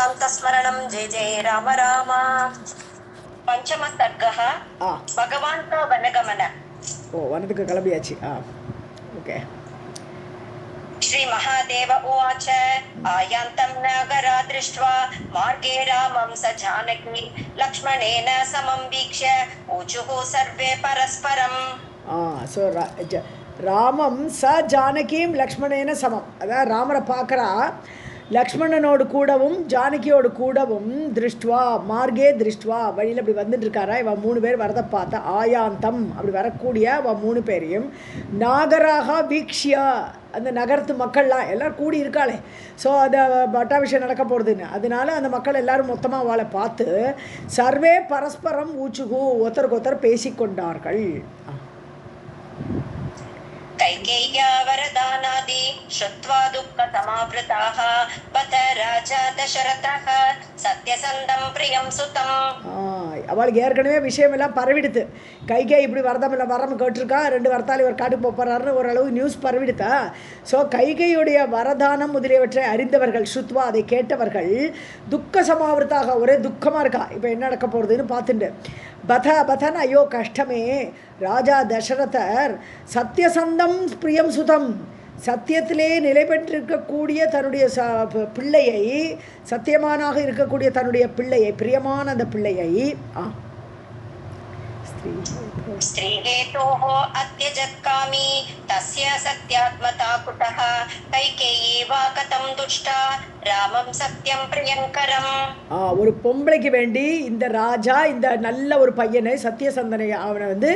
रामकान्तस्मरणं जय जय राम राम। पंचमः सर्गः भगवान् का वनगमन। वनத்துக்கு கிளம்பியாச்சு. ஓகே. श्री महादेव उवाच आयान्तं नगरा दृष्ट्वा मार्गे रामं स जानकी लक्ष्मणेन समं वीक्ष्य ऊचुः सर्वे परस्परम्. ஸோ ராமம் ச ஜானகியும் லக்ஷ்மணேன சமம். அதாவது ராமரை பார்க்குறா, லக்ஷ்மணனோடு கூடவும் ஜானகியோடு கூடவும் திருஷ்டுவா மார்கே திருஷ்டுவா வழியில் அப்படி வந்துட்டுருக்காரா. இவன் 3 பேர் வரதை பார்த்தா ஆயாந்தம் அப்படி வரக்கூடிய அவன் 3 பேரையும் நாகராக வீக்ஷியா அந்த நகரத்து மக்கள்லாம் எல்லோரும் கூடி இருக்காளே. ஸோ அதை பட்டாபிஷேகம் நடக்க போகிறதுன்னு அதனால அந்த மக்கள் எல்லோரும் மொத்தமாக அவளை பார்த்து சர்வே பரஸ்பரம் ஊச்சுகு ஒருத்தருக்கு ஒருத்தர் பேசிக்கொண்டார்கள். कैकेय्या वरदानादि श्रुत्वा दुःखसमावृताः बत राजा दशरथः सत्यसन्धं प्रियं सुतम्. அவளுக்கு ஏற்கனவே விஷயமெல்லாம் பரவிடுது. கைகே இப்படி வரம் கேட்டிருக்கா, 2 வரத்தால் இவர் காட்டுக்கு போகிறாருன்னு ஓரளவு நியூஸ் பரவிடுதா. ஸோ கைகையுடைய வரதானம் முதலியவற்றை அறிந்தவர்கள் ஸ்ருத்வா அதை கேட்டவர்கள் துக்க சமாவிரத்தாக ஒரே துக்கமாக இருக்கா. இப்போ என்ன நடக்க போகிறதுன்னு பார்த்துட்டு பதன் ஐயோ கஷ்டமே. ராஜா தசரதர் சத்தியசந்தம் பிரியம் சுதம் சத்தியத்திலே நிலை பெற்றிருக்கக்கூடிய தன்னுடைய பிள்ளையை சத்தியமானாக இருக்கக்கூடிய தன்னுடைய பிள்ளையை பிரியமான அந்த பிள்ளையை ஸ்ரீஹேதோஹ அத்யஜத்காமி தஸ்ய சத்யாத்மதா குதஹ கைகேயி வா கதம் துஷ்டா ராமம் சத்யம் பிரியங்கரம். ஒரு பொம்பளைக்கு வேண்டி இந்த ராஜா இந்த நல்ல ஒரு பையனை சத்தியசந்தனை அவனை வந்து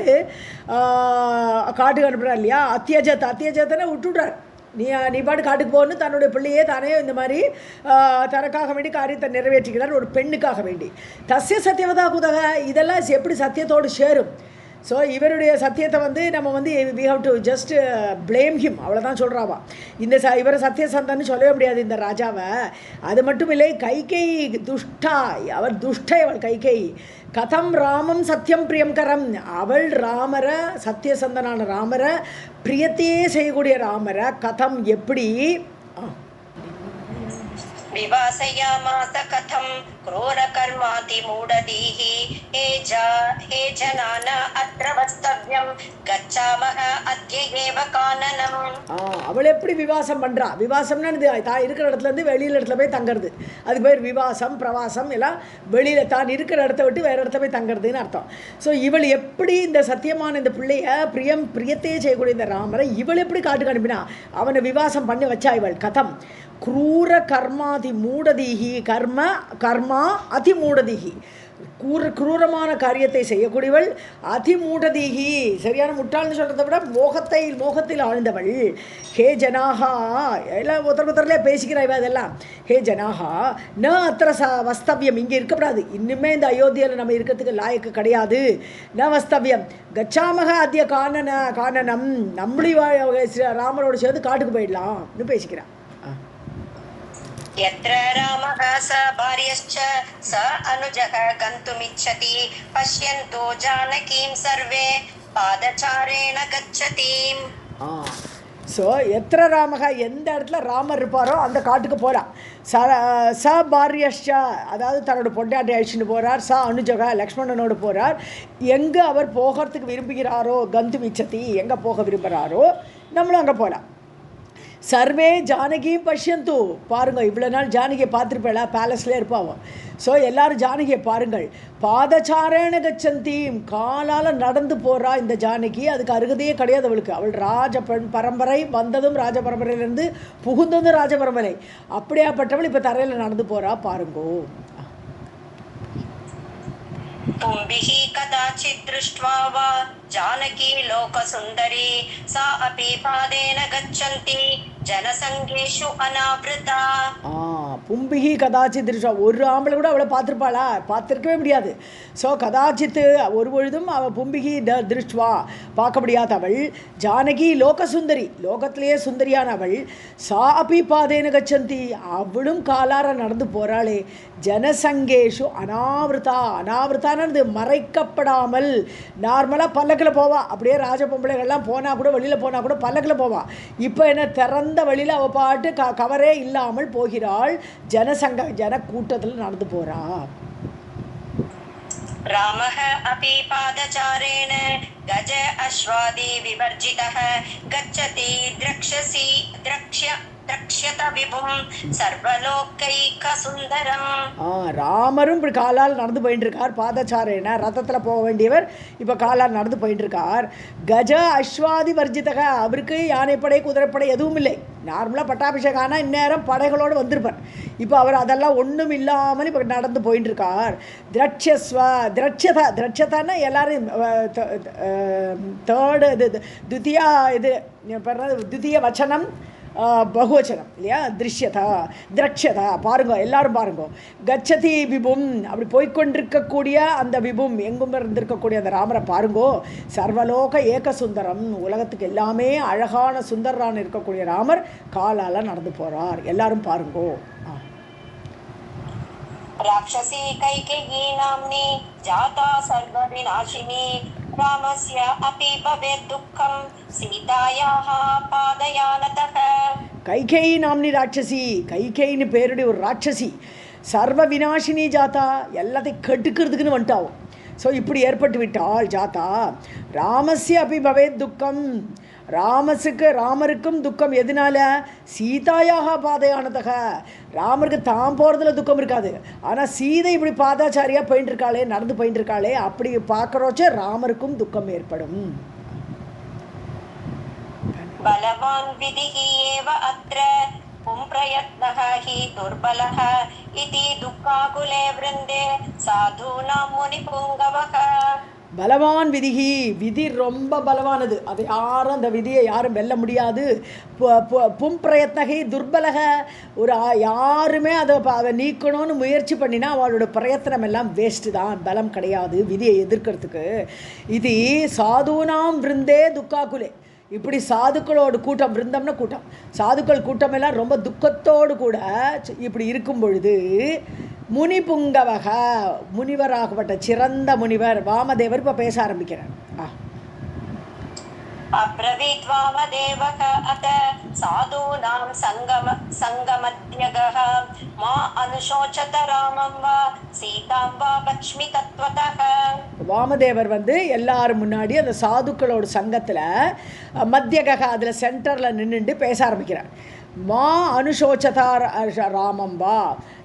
காட்டுக்கு அனுப்புகிறார் இல்லையா. அத்தியஜத்தனை விட்டுடுறார். நீ பாட்டு காட்டுக்கு போகணும் தன்னுடைய பிள்ளையே தானே இந்த மாதிரி தனக்காக வேண்டி காரியத்தை நிறைவேற்றிக்கிறார் ஒரு பெண்ணுக்காக வேண்டி. தஸ்ய சத்தியவதா குதக இதெல்லாம் எப்படி சத்தியத்தோடு சேரும். ஸோ இவருடைய சத்தியத்தை வந்து நம்ம வந்து we have to just blame him அவ்வளோதான் சொல்கிறாவா. இந்த இவரை சத்தியசந்தன்னு சொல்லவே முடியாது இந்த ராஜாவை. அது மட்டும் இல்லை கைகை துஷ்டா அவர் துஷ்டை அவள் கைகை கதம் ராமம் சத்தியம் பிரியங்கரம் அவள் ராமரை சத்தியசந்தனான ராமரை பிரியத்தையே செய்யக்கூடிய ராமரை கதம் எப்படி विवासयामास कथं क्रूरकर्माति मूढधीः हे जनान अत्र वस्तव्यं गच्छामः अद्य एव काननम्. அவள் எப்படி விவாசம் பண்ணுறா. விவாசம்னா தான் இருக்கிற இடத்துலேருந்து வெளியில் இடத்துல போய் தங்குறது. அது பேர் விவாசம் பிரவாசம் எல்லாம் வெளியில் தான் இருக்கிற இடத்த விட்டு வேறு இடத்த போய் தங்குறதுன்னு அர்த்தம். ஸோ இவள் எப்படி இந்த சத்தியமான இந்த பிள்ளைய பிரியத்தையே செய்யக்கூடிய இந்த ராமரை இவள் எப்படி காட்டுக்கு அனுப்பினா அவனை விவாசம் பண்ணி வச்சா இவள் கதம் क्रूर कर्माதி மூடதீகி கர்மா அதி மூடதீகி क्रूरமான காரியத்தை செய்யக்கூடியவள் அதிமூடதீகி சரியான முட்டாள்னு சொல்கிறத விட மோகத்தில் ஆழ்ந்தவள். ஹே ஜனாகா எல்லாம் ஒருத்தர்லே பேசிக்கிறாய்வா அதெல்லாம். ஹே ஜனாகா ந அத்திர வஸ்தவியம் இங்கே இருக்கக்கூடாது. இன்னுமே இந்த அயோத்தியில் நம்ம இருக்கிறதுக்கு லாயக்கு கிடையாது. ந வஸ்தவியம் கச்சாமக அத்திய கானனம் நம்மளுடைய ராமரோடு சேர்ந்து காட்டுக்கு போயிடலாம்னு பேசிக்கிறான். यत्र रामः स भार्यश्च स अनुजः गन्तुमिच्छति पश्यन्तु जानकीं सर्वे पादचारेण गच्छतीम्. ஸோ எத்திர ராமக எந்த இடத்துல ராமர் இருப்பாரோ அந்த காட்டுக்கு போகலாம். ச பாரியஷா அதாவது தன்னோட பொண்டாட்டி அழிச்சுட்டு போகிறார். ச அனுஜகா லக்ஷ்மணனோடு போகிறார். எங்கே அவர் போகிறதுக்கு விரும்புகிறாரோ கந்து மிச்சதி எங்கே போக விரும்புகிறாரோ நம்மளும் அங்கே போகலாம். சர்வே ஜானகியும் பஷ்யந்து பாருங்கள். இவ்வளோ நாள் ஜானகியை பார்த்துருப்பேளா பேலஸ்லேயே இருப்பாவும். ஸோ எல்லோரும் ஜானகியை பாருங்கள். பாதச்சாரேன கச்சந்தீம் காலால் நடந்து போகிறா இந்த ஜானகி. அதுக்கு அருகதையே கிடையாது அவளுக்கு. அவள் ராஜ பரம்பரை வந்ததும் ராஜ பரம்பரையிலேருந்து புகுந்ததும் ராஜ பரம்பரை. அப்படியாப்பட்டவள் இப்போ தரையில் நடந்து போகிறா பாருங்கோ. पुंभिः कदाचित् दृष्ट्वा वा जानकी लोकसुन्दरी सा अपि पादेन गच्छन्ति जनसङ्गेषु अनावृता. பும்பிகி கதாச்சித் திருஷா ஒரு ஆம்பளை கூட அவளை பார்த்துருப்பாளா பார்த்துருக்கவே முடியாது. ஸோ கதாச்சித்து ஒரு பொழுதும் அவள் பும்பிகி திருஷ்டுவா பார்க்க முடியாத அவள் ஜானகி லோகசுந்தரி லோகத்திலேயே சுந்தரியான அவள் சா அப்பி பாதேன கச்சந்தி அவளும் காலார நடந்து போகிறாளே. ஜனசங்கேஷு அனாவிருத்தானது மறைக்கப்படாமல் நார்மலாக பல்லக்கில் பல்லக்கில் போவா. அப்படியே ராஜ பொம்பளைகள்லாம் போனால் கூட வெளியில் போனால் கூட பல்லக்கில் போவா. இப்போ என்ன திறந்த வழியில் அவள் பாட்டு கவரே இல்லாமல் போகிறாள். ஜன கூட்டத்தில் நடந்து போகிறா. रामः अपि पादचारेण गज अश्वादि विवर्जितः गच्छति द्रक्ष्यत विभुं सर्वलोकैकसुन्दरम्. ராமரும் இப்படி காலால் நடந்து போயிட்டு இருக்கார். பாதச்சாரேன ரதத்தில் போக வேண்டியவர் இப்போ காலால் நடந்து போயிட்டு இருக்கார். கஜ அஸ்வாதி வர்ஜிதக, அவருக்கு யானைப்படை குதிரைப்படை எதுவும் இல்லை. நார்மலாக பட்டாபிஷேகம் ஆனால் இந்நேரம் படைகளோடு வந்திருப்பார். இப்போ அவர் அதெல்லாம் ஒன்றும் இல்லாமல் இப்போ நடந்து போயிட்டு இருக்கார். திரட்சதான்னா எல்லாரும் தேர்டு இது துத்தியா இது துத்திய வச்சனம் பகுவச்சனம் இல்லையா. திரட்சதா பாருங்க, எல்லாரும் பாருங்க. கச்சதி விபும், அப்படி போய்கொண்டிருக்கக்கூடிய அந்த விபும் எங்கும் இருந்திருக்கக்கூடிய அந்த ராமரை பாருங்கோ. சர்வலோக ஏக சுந்தரம், உலகத்துக்கு எல்லாமே அழகான சுந்தரான இருக்கக்கூடிய ராமர் காலால் நடந்து போகிறார். எல்லாரும் பாருங்கோ. राक्षसी कैकेयी नाम्नी जाता सर्वविनाशिनी रामस्य अपि भवेत् दुःखं सीतायाः पादयानतः. கைகேயி நாம்னி ராட்சசி, கைகேயின்னு பேருடைய ஒரு ராட்சசி, சர்வ வினாஷினி ஜாத்தா, எல்லாத்தையும் கெடுக்கிறதுக்குன்னு வந்துட்டாவும். ஸோ இப்படி ஏற்பட்டு விட்டாள் ஜாத்தா. ராமஸ்ய அபி பவேத் துக்கம், ராமருக்கும் துக்கம் எதனால? சீதாயாக பாதையானதாக, ராமருக்கு தான் போகிறதுல துக்கம் இருக்காது. ஆனால் சீதை இப்படி பாதாச்சாரியாக போயிட்டு இருக்காளே, நடந்து போயிட்டு இருக்காளே, அப்படி பார்க்குறோச்ச ராமருக்கும் துக்கம் ஏற்படும். பலவான் விதிஹி ஏவ அத்ர பும்ப்ரயத்னஹ ஹி துர்பலஹ இதி துக்காகுலே விருந்தே சாதுனாம் முனிபுங்கவஹ. பலவான் விதிகி, விதி ரொம்ப பலவானது. அது யாரும் அந்த விதியை யாரும் வெல்ல முடியாது. பும்பிரயத்னகை துர்பலக, ஒரு யாருமே அதை நீக்கணும்னு முயற்சி பண்ணினா அவளோட பிரயத்தனம் எல்லாம் வேஸ்ட்டு தான், பலம் கிடையாது விதியை எதிர்க்கிறதுக்கு. இது சாதுனாம் விருந்தே துக்காகுலே, இப்படி சாதுக்களோடு கூட்டம், விருந்தம்னா கூட்டம், சாதுக்கள் கூட்டம் எல்லாம் ரொம்ப துக்கத்தோடு கூட இப்படி இருக்கும் பொழுது முனிபுங்கவக, முனிவராகப்பட்ட சிறந்த முனிவர் வாமதேவர் இப்போ பேச ஆரம்பிக்கிறார். அப்ரவீத் வாமதேவக அத சாதுனாம் சங்கமத்யகஹ மா அனுஷோச்சத ராமம் வா சீதாம் வா பக்ஷ்மி தத்வதஹ. வாமதேவர் எல்லாரும் முன்னாடி அந்த சாதுக்களோட சங்கத்தில் மத்தியகக, அதில் சென்டரில் நின்றுட்டு பேச ஆரம்பிக்கிறார். மா அனுஷோச்சதா ராமம் வா,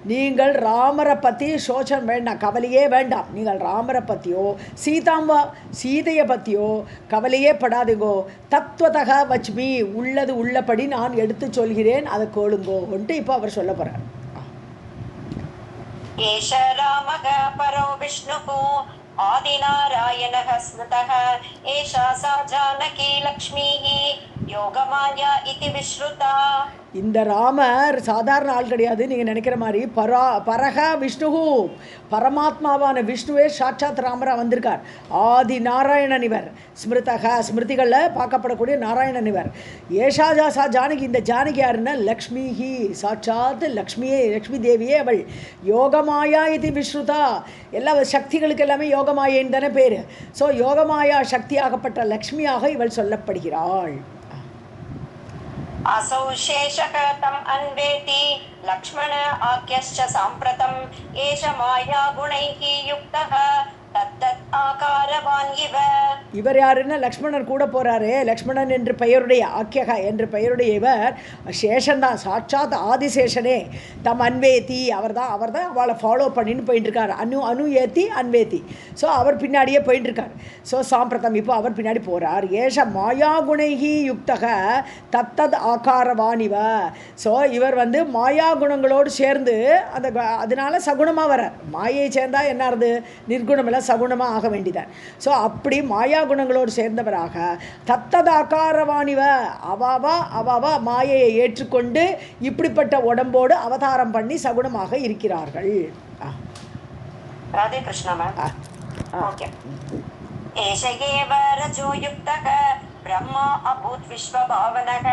நீங்கள் ராமரை பற்றி சோச்சம் வேண்டாம், கவலையே வேண்டாம். நீங்கள் ராமரை பற்றியோ சீதாம்பா சீதையை பற்றியோ கவலையே படாதீங்கோ. தத்துவதக வச்மி, உள்ளது உள்ளபடி நான் எடுத்து சொல்கிறேன், அதை கேளுங்கோன்ட்டு இப்போ அவர் சொல்ல போகிறார். ஏஷ ராமக பரோ விஷ்ணுகு ஆதிநாராயணः ஸ்மிருதः ஏஷா சா ஜானகி லக்ஷ்மீஹி யோகமாயா இதி விஸ்ருதா. இந்த ராமர் சாதாரண ஆள் கிடையாது, நீங்கள் நினைக்கிற மாதிரி. பரக விஷ்ணுகு, பரமாத்மாவான விஷ்ணுவே சாட்சாத் ராமராக வந்திருக்கார். ஆதி நாராயணன் இவர். ஸ்மிருதக, ஸ்மிருதிகளில் பார்க்கப்படக்கூடிய நாராயணன் இவர். ஏஷாஜா சா ஜானகி, இந்த ஜானகி யாருன்னா லக்ஷ்மிஹி, சாட்சாத் லக்ஷ்மி தேவியே அவள். யோகமாயா இது விஸ்ருதா, எல்லா சக்திகளுக்கு எல்லாமே யோகமாயேன்னு தானே பேர். ஸோ யோகமாயா சக்தியாகப்பட்ட லக்ஷ்மியாக இவள் சொல்லப்படுகிறாள். असौ शेषः तम् अन्वेति लक्ष्मण आख्यश्च साम्प्रतम् एष माया गुणैः युक्तः तद्दत् आकारवान् इव. இவர் யாருன்னா லக்ஷ்மணர் கூட போகிறாரே. லக்ஷ்மணன் என்று பெயருடைய, ஆக்கியகா என்று பெயருடைய இவர் சேஷன்தான், சாட்சாத் ஆதிசேஷனே. தம் அன்வேத்தி, அவர் தான் அவளை ஃபாலோ பண்ணின்னு போயிட்டுருக்கார். அனு ஏத்தி அன்வேத்தி, ஸோ அவர் பின்னாடியே போயிட்டுருக்கார். ஸோ சாம்பிரதம் இப்போ அவர் பின்னாடி போகிறார். ஏஷ மாயா குணைகி யுக்தக தத்தத் ஆகாரவானிவ. ஸோ இவர் மாயா குணங்களோடு சேர்ந்து அதனால சகுணமாக வரார். மாயை சேர்ந்தால் என்ன ஆகுது? நிர்குணம் எல்லாம் சகுணமாக ஆக வேண்டியதான். ஸோ அப்படி மாயா குணங்களோடு சேர்ந்தவராக தத்ததாக்காரவாணிவ, அவாவா மாயையை ஏற்றுக்கொண்டு இப்படிப்பட்ட உடம்போடு அவதாரம் பண்ணி சகுணமாக இருக்கிறார்கள். ராதே கிருஷ்ணா மேம். ஓகே. ஏஷகேவ ரஜோயுக்தக பிரம்மா அபூத் விஸ்வபாவனக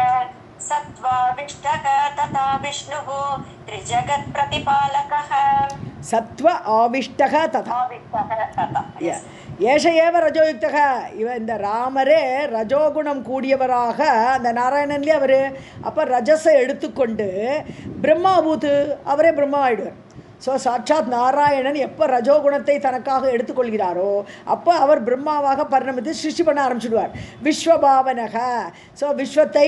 சத்வா விஷ்டக ததா விஷ்ணுஹு த்ரிஜகத் பிரதிபாலகஹ. சத்வ ஆவிஷ்டக ததா. ஏஷ ஏவ ரஜோயுக்தக. இந்த ராமரே ரஜோகுணம் கூடியவராக அந்த நாராயணன்லேயே அவர் அப்போ ரஜஸை எடுத்துக்கொண்டு பிரம்மாபூத்து அவரே பிரம்மா ஆயிடுவார். ஸோ சாட்சாத் நாராயணன் எப்போ ரஜோகுணத்தை தனக்காக எடுத்துக்கொள்கிறாரோ அப்போ அவர் பிரம்மாவாக பரிணமித்து சிருஷ்டி பண்ண ஆரம்பிச்சுடுவார். விஸ்வபாவனக. ஸோ விஸ்வத்தை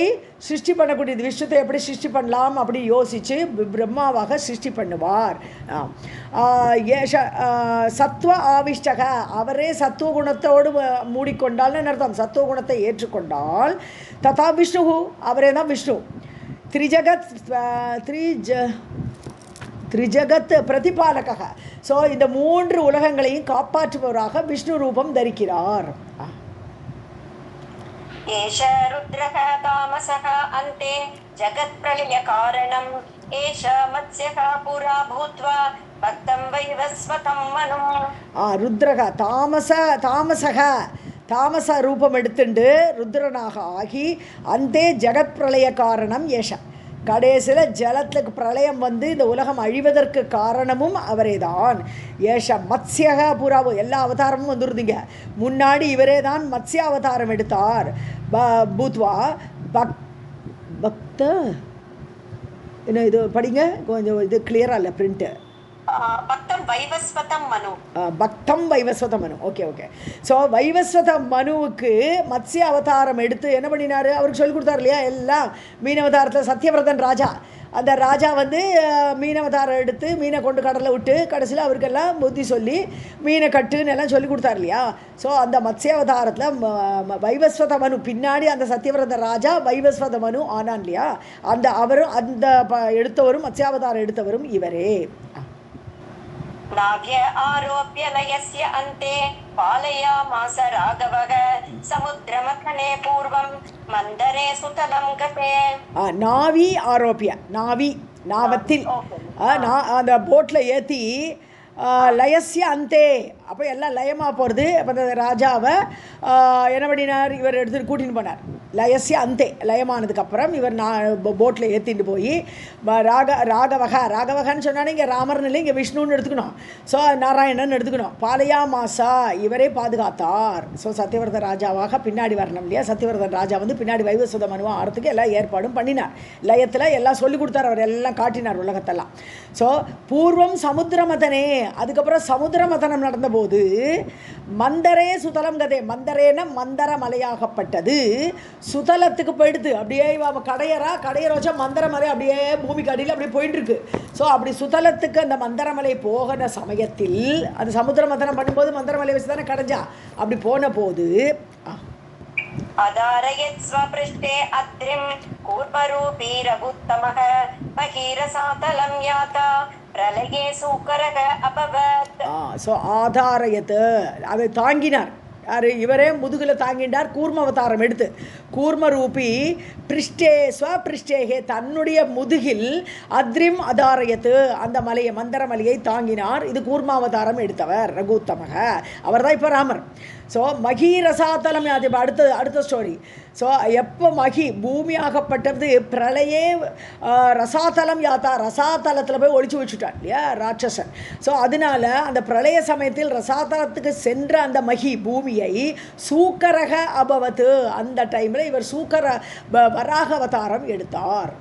சிருஷ்டி பண்ணக்கூடியது, விஸ்வத்தை எப்படி சிருஷ்டி பண்ணலாம் அப்படி யோசித்து பிரம்மாவாக சிருஷ்டி பண்ணுவார். ஏஷ சத்வ ஆவிஷ்டக. அவரே சத்துவகுணத்தோடு மூடிக்கொண்டால்னு அர்த்தம். சத்துவகுணத்தை ஏற்றுக்கொண்டால் ததா விஷ்ணு, அவரே தான் விஷ்ணு. திரிஜகத் பிரதிபாலக. ஸோ இந்த 3 உலகங்களையும் காப்பாற்றுபவராக விஷ்ணு ரூபம் தரிக்கிறார். ஏஷ ருத்ரஹ தாமசஹ அந்தே ஜகத் பிரளய காரணம் ஏஷ மத்ஸ்யஹ புரா பூத்வா பக்தம் வைவஸ்வதம் மனு. ருத்ரஹ தாமசக தாமச ரூபம் எடுத்துண்டு ருத்ரனாக ஆகி அந்தே ஜகத் பிரளய காரணம் ஏஷ. கடைசியில் ஜலத்துக்கு பிரளயம் வந்து இந்த உலகம் அழிவதற்கு காரணமும் அவரே தான். ஏஷ மத்ஸ்யக புறாவோ, எல்லா அவதாரமும் வந்துருந்தீங்க. முன்னாடி இவரே தான் மத்ஸ்ய அவதாரம் எடுத்தார். பூத்வா பக்த என்ன இது படிங்க கொஞ்சம், இது கிளியராக இல்லை பிரிண்ட்டு. பக்தம் வைவஸ்வதம் மனு. பக்தம் வைவஸ்வத மனு. Okay okay. ஸோ வைவஸ்வத மனுவுக்கு மத்ஸ்ய அவதாரம் எடுத்து என்ன பண்ணினார், அவருக்கு சொல்லிக் கொடுத்தார் இல்லையா எல்லாம். மீனவதாரத்தில் சத்யவிரதன் ராஜா, அந்த ராஜா வந்து மீனவதாரம் எடுத்து மீனை கொண்டு கடலில் விட்டு கடைசியில் அவருக்கெல்லாம் புத்தி சொல்லி மீனை கட்டுன்னு எல்லாம் சொல்லி கொடுத்தார் இல்லையா. ஸோ அந்த மத்ஸ்யாவதாரத்தில் வைவஸ்வத மனு பின்னாடி அந்த சத்யவிரத ராஜா வைவஸ்வத மனு ஆனான் இல்லையா. அந்த அவரும் அந்த எடுத்தவரும் மத்ஸ்யாவதாரம் எடுத்தவரும் இவரே. நாவ்ய ஆரோப்ய லயஸ்ய அந்தே பாலயாமாஸ ராகவக சமுத்திரமதனே பூர்வம் மந்தரே சுதலம் கதே. நாவி ஆரோப்பிய, நாவி நாவத்தில் அந்த போட்டில் ஏற்றி லயஸ்ய அந்தே, அப்போ எல்லாம் லயமாக போகிறது. அப்போ அந்த ராஜாவை என்ன பண்ணினார், இவர் எடுத்துகிட்டு கூட்டின்னு போனார். லயஸ்ய அந்தே, லயமானதுக்கப்புறம் இவர் போட்டில் ஏற்றிட்டு போய் ராகவகான்னு சொன்னாலே இங்கே ராமர்னு இல்லை, இங்கே விஷ்ணுன்னு எடுத்துக்கணும். ஸோ நாராயணன் எடுத்துக்கணும். பாலையா மாசா, இவரே பாதுகாத்தார். ஸோ சத்யவிரத ராஜாவாக பின்னாடி வரணும் இல்லையா. சத்யவிரதன் ராஜா வந்து பின்னாடி வைவஸ்வத மனுவா ஆகிறதுக்கு எல்லா ஏற்பாடும் பண்ணினார். லயத்தில் எல்லாம் சொல்லிக் கொடுத்தார், அவர் எல்லாம் காட்டினார் உலகத்தெல்லாம். ஸோ பூர்வம் சமுத்திரமதனே, அதுக்கப்புறம் சமுத்திரமதனம் நடந்தபோது மந்தரே சுதலம் கதே, மந்தரேன மந்தர மலையாகப்பட்டது சுதலத்துக்கு போயிடுது. அப்படியே கடையற வச்சா மந்தர மலை அப்படியே பூமிக்கு அடியில் அப்படியே போயிட்டு இருக்கு. ஸோ அப்படி சுதலத்துக்கு அந்த மந்தரமலை போகிற சமயத்தில் அது சமுத்திர மதனம் பண்ணும்போது மந்தரமலை வச்சு தானே கடைஞ்சா, அப்படி போன போது அதாரயத் ஸ்வப்ருஷ்டே அத்ரிம் கூர்மரூபீ ரகுத்தமஹ பகீரசாதலம் யாதா பிரலயே சூக்கரக அபவத். ஸோ ஆதாரயத், அதை தாங்கினார். யார், இவரே முதுகில் தாங்கின்றார் கூர்மவதாரம் எடுத்து. கூர்மரூபி பிருஷ்டே ஸ்வபிருஷ்டேகே, தன்னுடைய முதுகில் அத்ரிம் அதாரயத்து, அந்த மலையை மந்தர மலையை தாங்கினார். இது கூர்மாவதாரம் எடுத்தவர் ரகுத்தமக, அவர் தான் இப்போ ராமர். ஸோ மகீரசாத்தலம், அது அடுத்த ஸ்டோரி. ஸோ எப்போ பூமியாகப்பட்டது பிரளயே ரசாத்தலம் யாத்தா, ரசாத்தலத்தில் போய் ஒழிச்சு வச்சுட்டான் இல்லையா ராட்சசன். ஸோ அதனால அந்த பிரளய சமயத்தில் ரசாத்தலத்துக்கு சென்ற அந்த பூமியை சூக்கரக அபவத்து, அந்த டைமில் இவர் சூக்கர வராக அவதாரம் எடுத்தார்.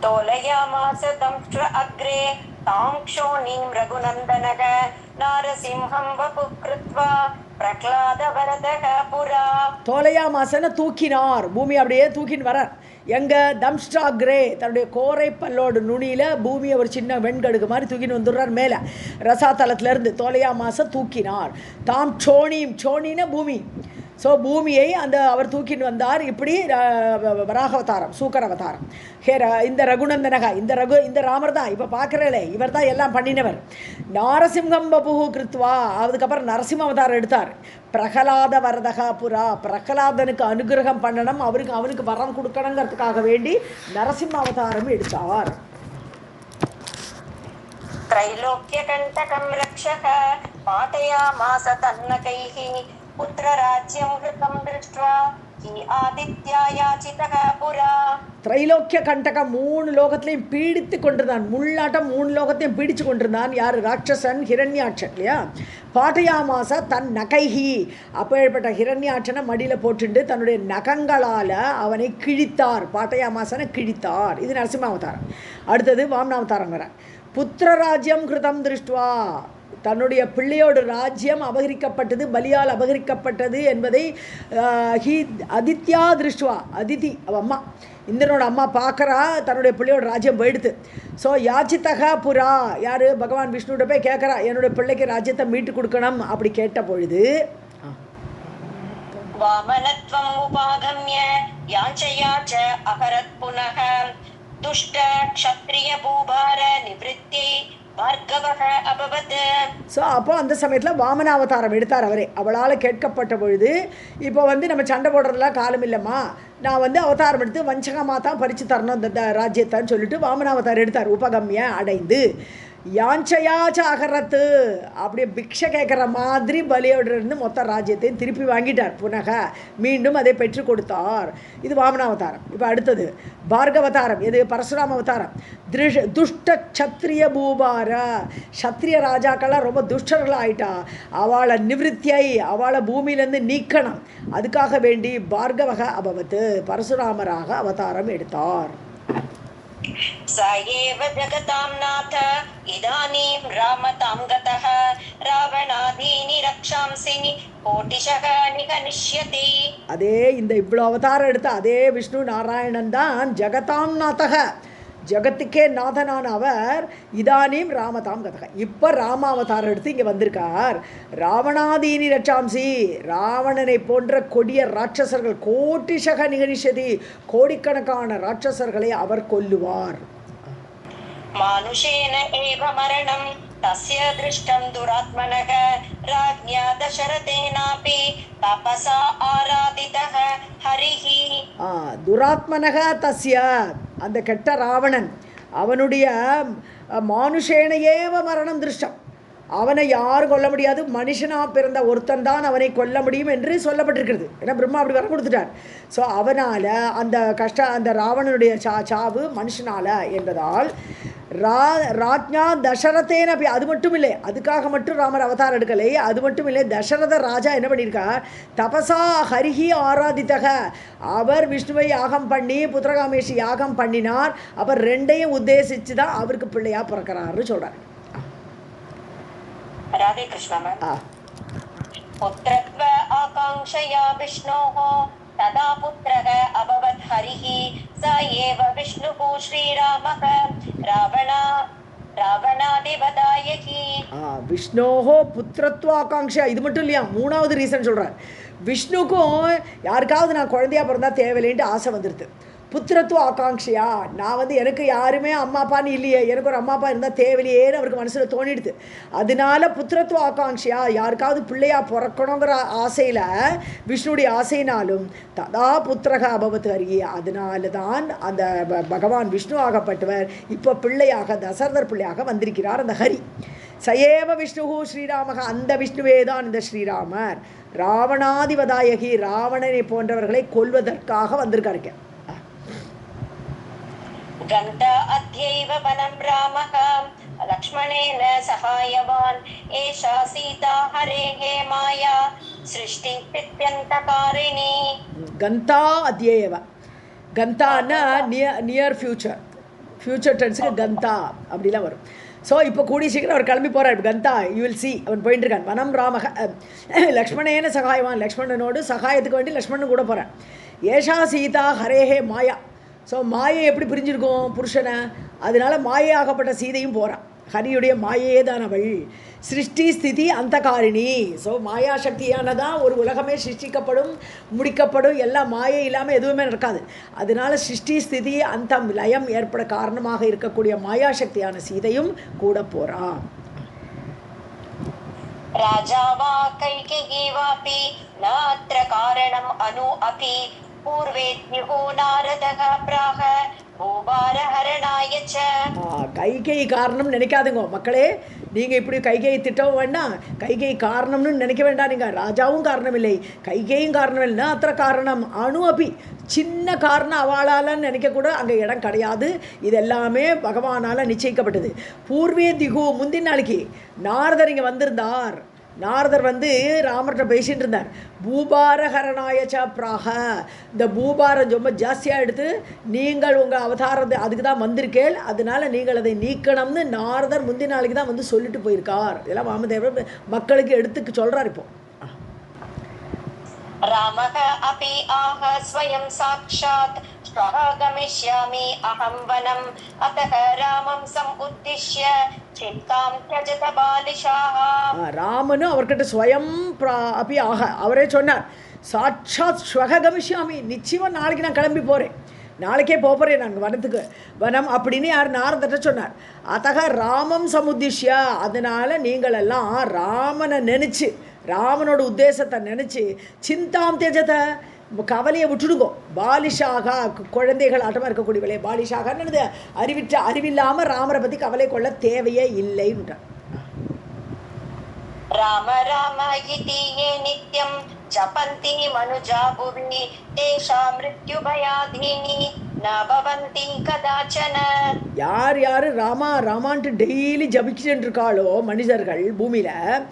தோலயாமாஸ தம்ஷ்ட அக்ரே தாங்க்ஷோணீம் ரகுநந்தனக நாரசிம்ஹம் வபுக்ருத்வா பிரக்லாத வரதக புரா. தோலையாமாசன தூக்கினார், பூமி அப்படியே தூக்கின்னு வரார். எங்கே, தம்ஷ்டாக்ரே, தன்னுடைய கோரை பல்லோடு நுனியில் பூமியை ஒரு சின்ன வெண்கடுகு மாதிரி தூக்கின்னு வந்துடுறார் மேலே ரசாத்தலத்திலேருந்து. தோலையாமாச தூக்கினார். தாம் சோனின பூமி. ஸோ பூமியை அவர் தூக்கின்னு வந்தார். இப்படி வராகவதாரம் சூக்கர அவதாரம். இந்த ரகுநந்தனகா, இந்த ராமர் தான் இப்போ பார்க்குறே, இவர் தான் எல்லாம் பண்ணினவர். நாரசிம்ஹம் பபுஹு கிருத்வா, அதுக்கப்புறம் நரசிம்ம அவதாரம் எடுத்தார். பிரகலாத வரதகா புரா, பிரகலாதனுக்கு அனுகிரகம் பண்ணணும், அவனுக்கு வரம் கொடுக்கணுங்கிறதுக்காக வேண்டி நரசிம்ம அவதாரம் எடுத்தார். த்ரைலோக்கிய கண்டகம் ரக்ஷக பாதயாமாஸ தன்னகைஹி புத்திரராஜ்யம் ஹிருதம் திருஷ்ட்வா ஹி ஆதித்யா யாசிதக புரா. திரைலோக்கிய கண்டகம் 3 லோகத்திலையும் பீடித்து கொண்டிருந்தான். முள்ளாட்டம் 3 லோகத்தையும் பீடித்து கொண்டிருந்தான். யார்? ராட்சசன் ஹிரண்யாட்சன் இல்லையா? பாட்டயாமாசா தன் நகைஹி, அப்பேற்பட்ட ஹிரண்யாட்சனை மடியில் போட்டுண்டு தன்னுடைய நகங்களால் அவனை கிழித்தார். பாட்டயாமாசனை கிழித்தார். இது நரசிம்மாவதாரம். அடுத்தது வாமனாவதாரம் வர. புத்திரராஜ்யம் கிருதம் திருஷ்டுவா, தன்னுடைய பிள்ளையோட ராஜ்யம் அபகரிக்கப்பட்டது, பலியால் அபகரிக்கப்பட்டது என்பதை அதித்யா திருஷ்டுவா, அதிதி அவ அம்மா, இந்திரனோட அம்மா பார்க்குறா தன்னுடைய பிள்ளையோட ராஜ்யம் போயிடுது. ஸோ யாச்சித்தகா புரா, யார்? பகவான் விஷ்ணுகிட்ட போய் கேட்குறா, என்னுடைய பிள்ளைக்கு ராஜ்யத்தை மீட்டு கொடுக்கணும். அப்படி கேட்ட பொழுது வாமனத்வம் உபாகம்ய யாச்சயாச்ச அகரத் புனக துஷ்ட க்ஷத்ரிய பூபார நிவ்ருத்தி பார்கவக அபவத். ஸோ அப்போ அந்த சமயத்தில் வாமனாவதாரம் எடுத்தார் அவரே. அவளால் கேட்கப்பட்ட பொழுது, இப்போ நம்ம சண்டை போடுறதுலாம் காலம் இல்லைம்மா, நான் அவதாரம் எடுத்து வஞ்சகமாக தான் பறித்து தரணும் இந்த ராஜ்யத்தைன்னு சொல்லிட்டு வாமனாவதாரம் எடுத்தார். உபகம்ய அடைந்து யாஞ்சயாச்ச அகரத்து, அப்படியே பிக்ஷை கேட்குற மாதிரி பலியோட இருந்து மொத்த ராஜ்யத்தையும் திருப்பி வாங்கிட்டார். புனக மீண்டும் அதை பெற்று கொடுத்தார். இது வாமனாவதாரம். இப்போ அடுத்தது பார்கவதாரம். எது? பரசுராம அவதாரம். துஷ்ட க்ஷத்ரிய பூபார, க்ஷத்ரிய ராஜாக்கள்லாம் ரொம்ப துஷ்டர்களாக ஆயிட்டா, அவளை நிவிருத்தியை, அவளை பூமியிலேருந்து நீக்கணும். அதுக்காக வேண்டி பார்கவக அபவத்து, பரசுராமராக அவதாரம் எடுத்தார். சயேவ ஜகதாம் நாத இதானீம் ராமதாம் கதஹ ராவணாதீனி ரக்ஷாம்சினி கோட்டிஷக நிகனிஷ்யதி. அதே இந்த இவ்வளோ அவதாரம் எடுத்த அதே விஷ்ணு நாராயணன் தான் ஜகதாம் நாதக, ஜகத்துக்கே நாதனான அவர். இதானீம் ராமதாம் கதக, இப்போ ராமாவதாரம் எடுத்து இங்கே வந்திருக்கார். ராவணாதீனி ரட்சாம்சி, ராவணனை போன்ற கொடிய ராட்சசர்கள், கோட்டிஷக நிகனிஷதி, கோடிக்கணக்கான ராட்சசர்களை அவர் கொல்லுவார். மானுஷேன ஏவ மரணம் தஸ்ய திருஷ்டம் துராத்மனக ராஜ்ஞா தசரதேனாபி தபசா ஆராதிதஹ ஹரிஹி. துராத்மனக தஸ்ய, அந்த கெட்ட ராவணன், அவனுடைய மானுஷேனையேவ மரணம் திருஷ்டம், அவனை யாரும் கொல்ல முடியாது, மனுஷனாக பிறந்த ஒருத்தன் தான் அவனை கொல்ல முடியும் என்று சொல்லப்பட்டிருக்கிறது. ஏன்னா பிரம்மா அப்படி வர கொடுத்துட்டார். ஸோ அவனால் அந்த ராவணனுடைய சாவு மனுஷனால என்பதால் ராஜ்ஞா தசரதேன, அது மட்டும் இல்லை, அதுக்காக மட்டும் ராமர் அவதாரம் எடுக்கலை. அது மட்டும் இல்லை, தசரத ராஜா என்ன பண்ணியிருக்கார்? தபசா ஹரிஹி ஆராதித்தக, அவர் விஷ்ணுவை யாகம் பண்ணி புத்திரகாமேஷி யாகம் பண்ணினார். அவர் ரெண்டையும் உத்தேசித்து தான் அவருக்கு பிள்ளையா பிறக்கிறாருன்னு சொல்கிறார். ராதே கிருஷ்ணா மேம். புத்ரத்வ ஆகாங்ஷயா விஷ்ணோஹ ததா புத்ரக அபவத் ஹரிஹி ச ஏவ விஷ்ணுஹ ஸ்ரீராமஹ ராவணாதிவதாயகி. விஷ்ணோஹோ புத்திரத்வ ஆகாங்ஷா, இது மட்டும் இல்லையா, 3வது ரீசன் சொல்கிறார். விஷ்ணுக்கும் யாருக்காவது நான் குழந்தையா பிறந்தா தேவையில்லைன்ட்டு ஆசை வந்துடுது. புத்திரத்துவ ஆகாங்ஷியா, நான் எனக்கு யாருமே அம்மா அப்பான்னு இல்லையே, எனக்கு ஒரு அம்மா அப்பா இருந்தால் தேவையில்லையேன்னு அவருக்கு மனசில் தோணிடுது. அதனால புத்திரத்துவ ஆகாங்ஷியா, யாருக்காவது பிள்ளையா பிறக்கணுங்கிற ஆசையில், விஷ்ணுடைய ஆசைனாலும் ததா புத்திரக அபவத் ஹரி, அதனால தான் அந்த பகவான் விஷ்ணு ஆகப்பட்டவர் இப்போ பிள்ளையாக, தசரதர் பிள்ளையாக வந்திருக்கிறார் அந்த ஹரி. சயேவ விஷ்ணு ஸ்ரீராமக, அந்த விஷ்ணுவே தான் இந்த ஸ்ரீராமர். ராவணாதிவதாயகி, ராவணனை போன்றவர்களை கொல்வதற்காக வந்திருக்காருங்க. கந்த அத்யைவ வனம் ராமஹ லக்ஷ்மணேன சகாயவான் ஏஷா சீதா ஹரேஹே மாயா சிருஷ்டி பித்யந்தகாரிணி. கந்தா அத்யேவ, கந்தான்னா நியர் ஃபியூச்சர் டென்ஸுக்கு கந்தா அப்படிலாம் வரும். ஸோ இப்போ கூடிய சீக்கிரம் அவர் கிளம்பி போகிறார். இப்போ கந்தா யூ வில் சி, அவன் போயிட்டு இருக்கான். வனம் ராமக லக்ஷ்மணேன சகாயவான், லக்ஷ்மணனோடு சகாயத்துக்கு வேண்டி லக்ஷ்மணன் கூட போகிறான். ஏஷா சீதா ஹரேஹே மாயா, ஸோ மாயை எப்படி பிரிஞ்சிருக்கும் புருஷனை, அதனால மாயையாகப்பட்ட சீதையும் போகிறான். ஹரியுடைய மாயையே தான் அவள். சிருஷ்டி ஸ்திதி அந்தகாரிணி, ஸோ மாயா சக்தியானதான் ஒரு உலகமே சிருஷ்டிக்கப்படும், முடிக்கப்படும், எல்லாம் மாயை இல்லாமல் எதுவுமே நடக்காது. அதனால சிருஷ்டி ஸ்திதி அந்தம் லயம் ஏற்பட காரணமாக இருக்கக்கூடிய மாயா சக்தியான சீதையும் கூட போகிறான். ராஜாவா கைகேயி வாபி நாத்ர காரணம் அனு அபி पूर्वेद्युः नारदः प्राह भूभारहरणाय च. கைகேயி காரணம் நினைக்காதுங்க மக்களே. நீங்கள் இப்படி கைகேயி திட்டவும் வேண்டாம், கைகேயி காரணம்னு நினைக்க வேண்டாம். நீங்கள் ராஜாவும் காரணம் இல்லை, கைகேயும் காரணம் இல்லைன்னா அത്ര காரணம் அணு அப்பி சின்ன காரணம் அவளாலன்னு நினைக்கக்கூட அங்கே இடம் கிடையாது. இது எல்லாமே பகவானால் நிச்சயிக்கப்பட்டது. பூர்வே திகு முந்தின நாளைக்கு நாரதர் இங்கே வந்திருந்தார். நாரதர் வந்து ராமர்கிட்ட பேசிகிட்டு இருந்தார். பூபாரஹரணாயச்ச பிராக, இந்த பூபாரம் ரொம்ப ஜாஸ்தியாக எடுத்து நீங்கள் உங்கள் அவதாரத்தை அதுக்கு தான் வந்திருக்கேள், அதனால நீங்கள் அதை நீக்கணும்னு நாரதர் முந்தின நாளைக்கு தான் வந்து சொல்லிட்டு போயிருக்கார். இதெல்லாம் வாமதேவர் மக்களுக்கு எடுத்துக்கு சொல்கிறார். இப்போ रामः अपि आह स्वयं साक्षात् श्वः गमिष्यामि अहं वनम् अतः रामं समुद्दिश्य चित्तां त्यजत बालिशाः. ராமனும் அவர்கிட்ட ஸ்வயம் அப்பி ஆக அவரே சொன்னார், சாட்சாத் ஸ்வக கமிஷ்யாமி, நிச்சயமாக நாளைக்கு நான் கிளம்பி போகிறேன், நாளைக்கே போகிறேன் நாங்கள் வனத்துக்கு. வனம் அப்படின்னு யார் நாரதட்ட சொன்னார். அத்தக ராமம் சமுத்திஷ்யா, அதனால் நீங்கள் எல்லாம் ராமனை நினச்சி ராமனோட உத்தேசத்தை நினச்சி சிந்தாம் தேஜத்தை கவலையை விட்டுடுங்கோ. பாலிஷாக குழந்தைகள் ஆட்டமாக இருக்கக்கூடியவளே, பாலிஷாகன்னு அறிவில்லாமல் ராமரை பற்றி கவலை கொள்ள தேவையே இல்லைன்றார். ராம ராம இதி யே நித்யம் ஜபந்தி மனுஜா புவி தேஷா மிருத்யு பயாதீனி ந பவந்தி கதாச்சன. யார் யார் ராமா ராமான்ட்டு டெய்லி ஜபிச்சுட்டு இருக்காளோ மனிதர்கள் பூமியில்,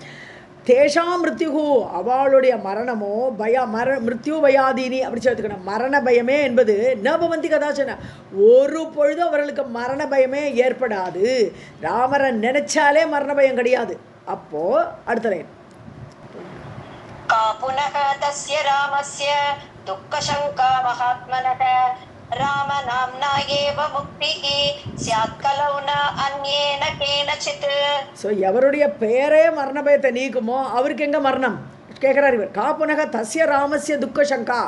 தேஷாம் மிருத்யுகு அவளுடைய மரணமோ மிருத்யு பயாதீனி அப்படி சேர்த்துக்கணும். மரண பயமே என்பது நபவந்தி கதாச்சன, ஒரு பொழுதும் அவர்களுக்கு மரண பயமே ஏற்படாது. ராமரை நினைச்சாலே மரண பயம் கிடையாது. அப்போ அடுத்த லைன், கா புனக தஸ்ய ராமஸ்ய துக்கசங்கா மகாத்மனக ராம நாம்னா ஏவ முக்திஹி ஸ்யாத் கலௌ ந அன்யேன கேனசித். ஸோ எவருடைய பெயரே மரண பயத்தை நீக்குமோ அவருக்கு எங்கே மரணம் கேட்குறாரு இவர். காப்புனக தஸ்ய ராமஸ்ய துக்க சங்கா,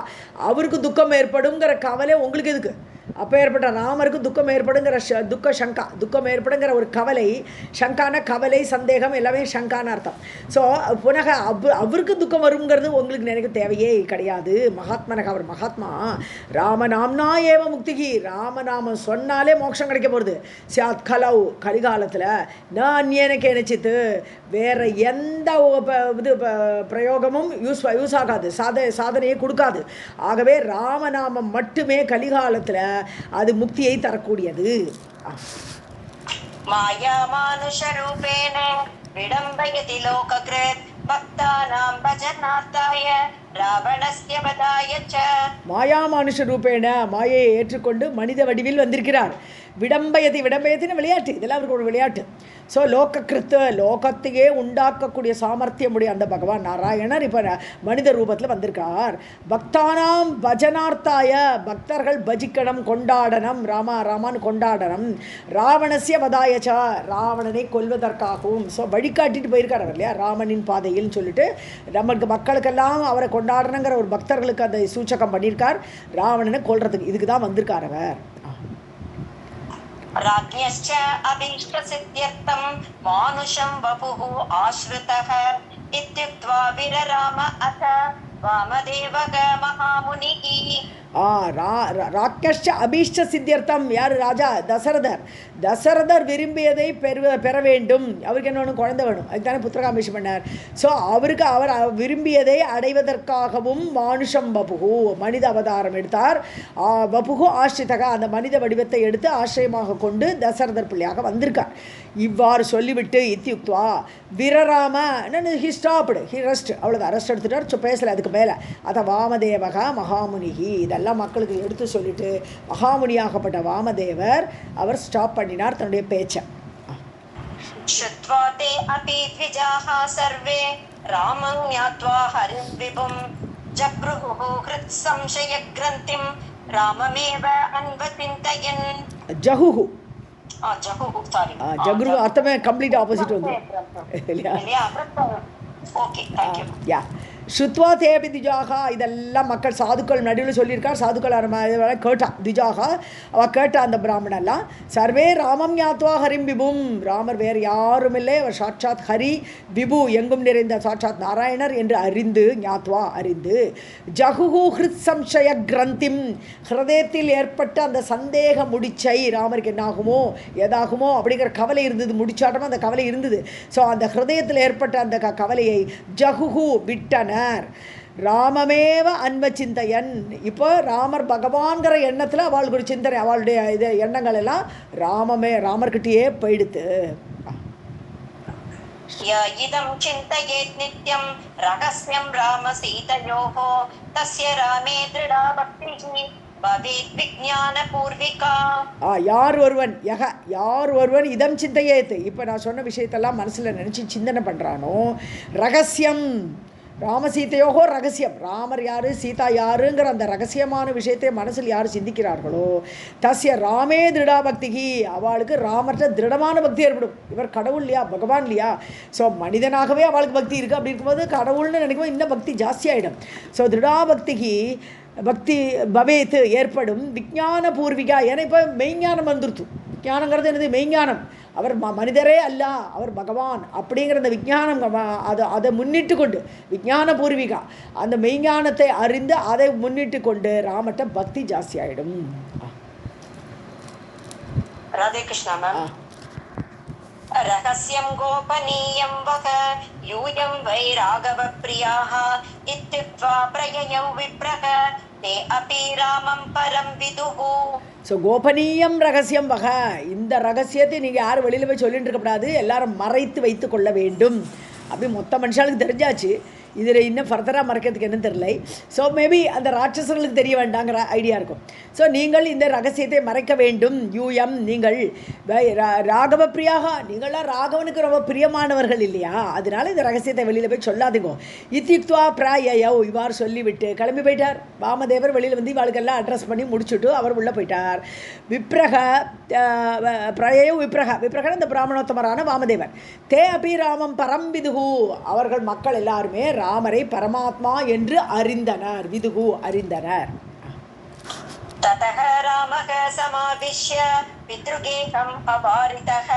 அவருக்கு துக்கம் ஏற்படுங்கிற கவலை உங்களுக்கு எதுக்கு? அப்போ ஏற்பட்ட ராமருக்கு துக்கம் ஏற்படுங்கிற துக்க சங்கா, துக்கம் ஏற்படுங்கிற ஒரு கவலை, சங்கான கவலை சந்தேகம் எல்லாமே சங்கான அர்த்தம். ஸோ புனக அவருக்கு துக்கம் வருங்கிறது உங்களுக்கு நினைக்க தேவையே கிடையாது. மகாத்மனக, அவர் மகாத்மா. ராமநாம்னா ஏவ முக்திகி, ராமநாமம் சொன்னாலே மோட்சம் கிடைக்க போகிறது. சாத் கலவ் கலிகாலத்தில் நான் அந்நியனுக்கு நினைச்சித்து வேற எந்த இது பிரயோகமும் யூஸ் ஆகாது, சாதனையை கொடுக்காது. ஆகவே ராமநாமம் மட்டுமே கலிகாலத்தில் அது முக்தியை தரக்கூடியது. மாயா மானுஷ ரூபேன விடம்பயதி லோகக்ருத் பக்தானாம் பஜனார்த்தாய ராவணஸ்ய வதாய ச. மாயா மானுஷ ரூபேன, மாயையை ஏற்றுக்கொண்டு மனித வடிவில் வந்திருக்கிறார். விடம்பயத்தின்னு விளையாட்டு, இதெல்லாம் அவருக்கு ஒரு விளையாட்டு. ஸோ லோகக்கிருத்து, லோகத்தையே உண்டாக்கக்கூடிய சாமர்த்தியமுடைய அந்த பகவான் நாராயணர் இப்போ மனித ரூபத்தில் வந்திருக்கார். பக்தானாம் பஜனார்த்தாய, பக்தர்கள் பஜிக்கணும், கொண்டாடணும், ராமான்னு கொண்டாடணும். ராவணசிய வதாயச்சா, ராவணனை கொல்வதற்காகவும். ஸோ வழிகாட்டிட்டு போயிருக்கார் அவர் இல்லையா, ராமனின் பாதையில் சொல்லிட்டு நமக்கு மக்களுக்கெல்லாம் அவரை கொண்டாடணுங்கிற ஒரு பக்தர்களுக்கு அந்த சூச்சகம் பண்ணியிருக்கார். ராவணனை கொல்றதுக்கு இதுக்கு தான் வந்திருக்கார் அவர். राज्ञश्च अभीष्टसिद्ध्यर्थं मानुषं वपुः आश्रितः इत्युक्त्वा विरराम अथ वामदेवः महामुनिः. ராக்கஷ்ட அபீஷ்ட சித்தியர்த்தம், யார்? ராஜா தசரதர். தசரதர் விரும்பியதை பெற வேண்டும். அவருக்கு என்ன வேணும்? குழந்தை வேணும். அதுதானே புத்திரகாமேஷம் பண்ணார். ஸோ அவருக்கு அவர் விரும்பியதை அடைவதற்காகவும் மானுஷம் வபுகு, மனித அவதாரம் எடுத்தார். வபுகு ஆஷ்ரிதக, அந்த மனித வடிவத்தை எடுத்து ஆசிரியமாக கொண்டு தசரதர் பிள்ளையாக வந்திருக்கார். இவ்வாறு சொல்லிவிட்டு இத்தியுக்துவா விரராம, ஹி ஸ்டாப்டு, ஹி ரெஸ்ட், அவ்வளோதான், ரெஸ்ட் எடுத்துட்டார். ஸோ பேசலை அதுக்கு மேலே. அத வாமதேவக மகாமுனிகி, இதெல்லாம் மக்களுக்கு எடுத்து சொல்லிட்டு மகாமுனியாகப்பட்ட வாமதேவர் அவர் ஸ்டாப் பண்ணினார் தன்னுடைய பேச்சை. श्रुत्वा ते अपि द्विजाः सर्वे रामं ज्ञात्वा हरिं विभुं जगृहुः हृत्संशयग्रन्थिं राममेव अन्वचिन्तयन्. ஜகுஹு, சாரி, ஜகுரு அர்த்தமே கம்ப்ளீட் ஆப்போசிட் வந்து இல்லையா? Okay, thank you. யா ஸ்ருத்வா தேபி திஜாகா, இதெல்லாம் மக்கள் சாதுக்கள் நடுவில் சொல்லியிருக்கார். சாதுக்கள் கேட்டா திஜாகா, அவள் கேட்டா அந்த பிராமணெல்லாம். சர்வே ராமம் ஞாத்வா ஹரிம் விபும், ராமர் வேறு யாரும் இல்லை, அவர் சாட்சாத் ஹரி, விபு எங்கும் நிறைந்த சாட்சாத் நாராயணர் என்று அறிந்து, ஞாத்வா அறிந்து, ஜகுஹு ஹிருத் சம்சய கிரந்திம், ஹிருதயத்தில் ஏற்பட்ட அந்த சந்தேக முடிச்சை, ராமருக்கு என்னாகுமோ ஏதாகுமோ அப்படிங்கிற கவலை இருந்தது, முடிச்சாட்டமாக அந்த கவலை இருந்தது. ஸோ அந்த ஹிருதயத்தில் ஏற்பட்ட அந்த கவலையை ஜகுஹு விட்டனர். ராமமேவ அன்வ சிந்தையன், இப்போ ராமர் பகவான்கிற எண்ணத்தில் அவளுக்கு ஒரு சிந்தனை, அவளுடைய இது எண்ணங்கள் எல்லாம் ராமர்கிட்டயே போயிடுத்து. இதம் சிந்தயேத் நித்யம் ரகஸ்யம் ராம சீதயோஹ தஸ்ய ராமே திருடா பக்திஹி பவேத் விஞ்ஞான பூர்விகா. யார் ஒருவன் இதம் சிந்தையேத், இப்போ நான் சொன்ன விஷயத்தெல்லாம் மனசில் நினச்சி சிந்தனை பண்ணுறானோ, ரகசியம் ராமசீதையோகோ ரகசியம், ராமர் யார் சீதா யாருங்கிற அந்த ரகசியமான விஷயத்தை மனசில் யார் சிந்திக்கிறார்களோ, தஸ்ய ராமே திருடா பக்திகி, அவளுக்கு ராமர்கிட்ட திருடமான பக்தி ஏற்படும். இவர் கடவுள் இல்லையா, பகவான் இல்லையா, ஸோ மனிதனாகவே அவளுக்கு பக்தி இருக்குது. அப்படி இருக்கும்போது கடவுள்னு நினைக்கும்போது இன்னும் பக்தி ஜாஸ்தியாகிடும். ஸோ திருடா பக்திகி பக்தி பவேத்து ஏற்படும். விஞ்ஞான பூர்விகா, ஏன்னா இப்போ மெய்ஞானம் வந்துருத்து. விஞ்ஞானங்கிறது என்னது, மெய்ஞானம். அவர் மனிதரே அல்ல, அவர் பகவான் அப்படிங்கிற அந்த விஞ்ஞானம், அதை முன்னிட்டு கொண்டு விஞ்ஞான பூர்விகா, அந்த மெய்ஞானத்தை அறிந்து அதை முன்னிட்டு கொண்டு ராமட்ட பக்தி ஜாஸ்தி ஆகிடும். ராதே கிருஷ்ணா மேம். ரகஸ்யம் கோபனீயம் வக யூயம் வை ராகவ பிரியாஹ இத்யுக்த்வா பிரயயௌ விப்ரஹ தே அபி ராமம் பரம் விதுஹு. ஸோ கோபனீயம் ரகசியம் வக, இந்த ரகசியத்தை நீங்கள் யாரும் வெளியில் போய் சொல்லிட்டு இருக்கக்கூடாது, எல்லாரும் மறைத்து வைத்து கொள்ள வேண்டும். அப்படி மொத்த மனுஷாளுக்கு தெரிஞ்சாச்சு, இதில் இன்னும் ஃபர்தராக மறைக்கிறதுக்கு என்ன தெரியல. ஸோ மேபி அந்த ராட்சசர்களுக்கு தெரிய வேண்டாங்கிற ஐடியா இருக்கும். ஸோ நீங்கள் இந்த ரகசியத்தை மறைக்க வேண்டும். யூஎம் நீங்கள் ராகவ பிரியாக, நீங்களாம் ராகவனுக்கு ரொம்ப பிரியமானவர்கள் இல்லையா, அதனால இந்த ரகசியத்தை வெளியில் போய் சொல்லாதீங்க. இத்தியுக்த்வா பிராயயோ, இவ்வாறு சொல்லிவிட்டு கிளம்பி போயிட்டார். வாமதேவர் வெளியில் வந்து இவாளுக்கெல்லாம் அட்ரஸ் பண்ணி முடிச்சுட்டு அவர் உள்ளே போயிட்டார். விப்ரக பிரயோ விப்ரகன் இந்த பிராமணோத்தமரான வாமதேவர். தே அபி ராமம் பரம்பிதுகு, அவர்கள் மக்கள் எல்லாருமே ராமரை பரமாத்மா என்று அறிந்தனர். விதுகு அறிந்தனர். ததஹ ராமக சமாவிஷ்ய பித்ருகேகம் அவாரிதஹ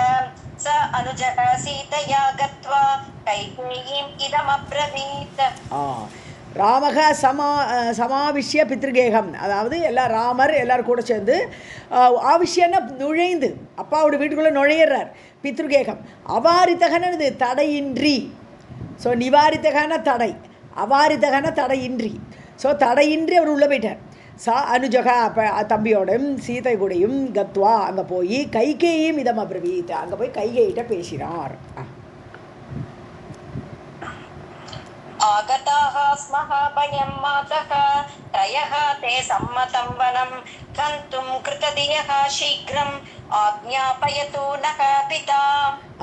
ச அனுஜஹ சீதயா கத்வா கைகேயீம் இதம் அப்ரவீத். ராமக சமாவிஷ்ய பித்ருகேகம், அதாவது ராமர் எல்லாரும் கூட சேர்ந்து ஆவிஷ்யன்னா நுழைந்து அப்பாவோட வீட்டுக்குள்ளே நுழையிறார். பித்ருகேகம் அவாரித்தகனது தடையின்றி. ஸோ நிவாரித்தகான தடை, அவாரித்தகான தடையின்றி. ஸோ தடையின்றி அவர் உள்ளே போயிட்டார். சா அனுஜகா தம்பியோடையும் சீதை கூடையும் கத்வா அங்கே போய் கைகேயும் இதம் அப்ரவீத், அங்கே போய் கைகேயிட்ட பேசினார். ஆகதாஹ ஸ்மஹ பயம் மாதஹ த்ரயஹ தே சம்மதம் வனம் கந்தும் கிருததியஹ சீக்ரம் ஆக்ஞாபயது நக பிதா.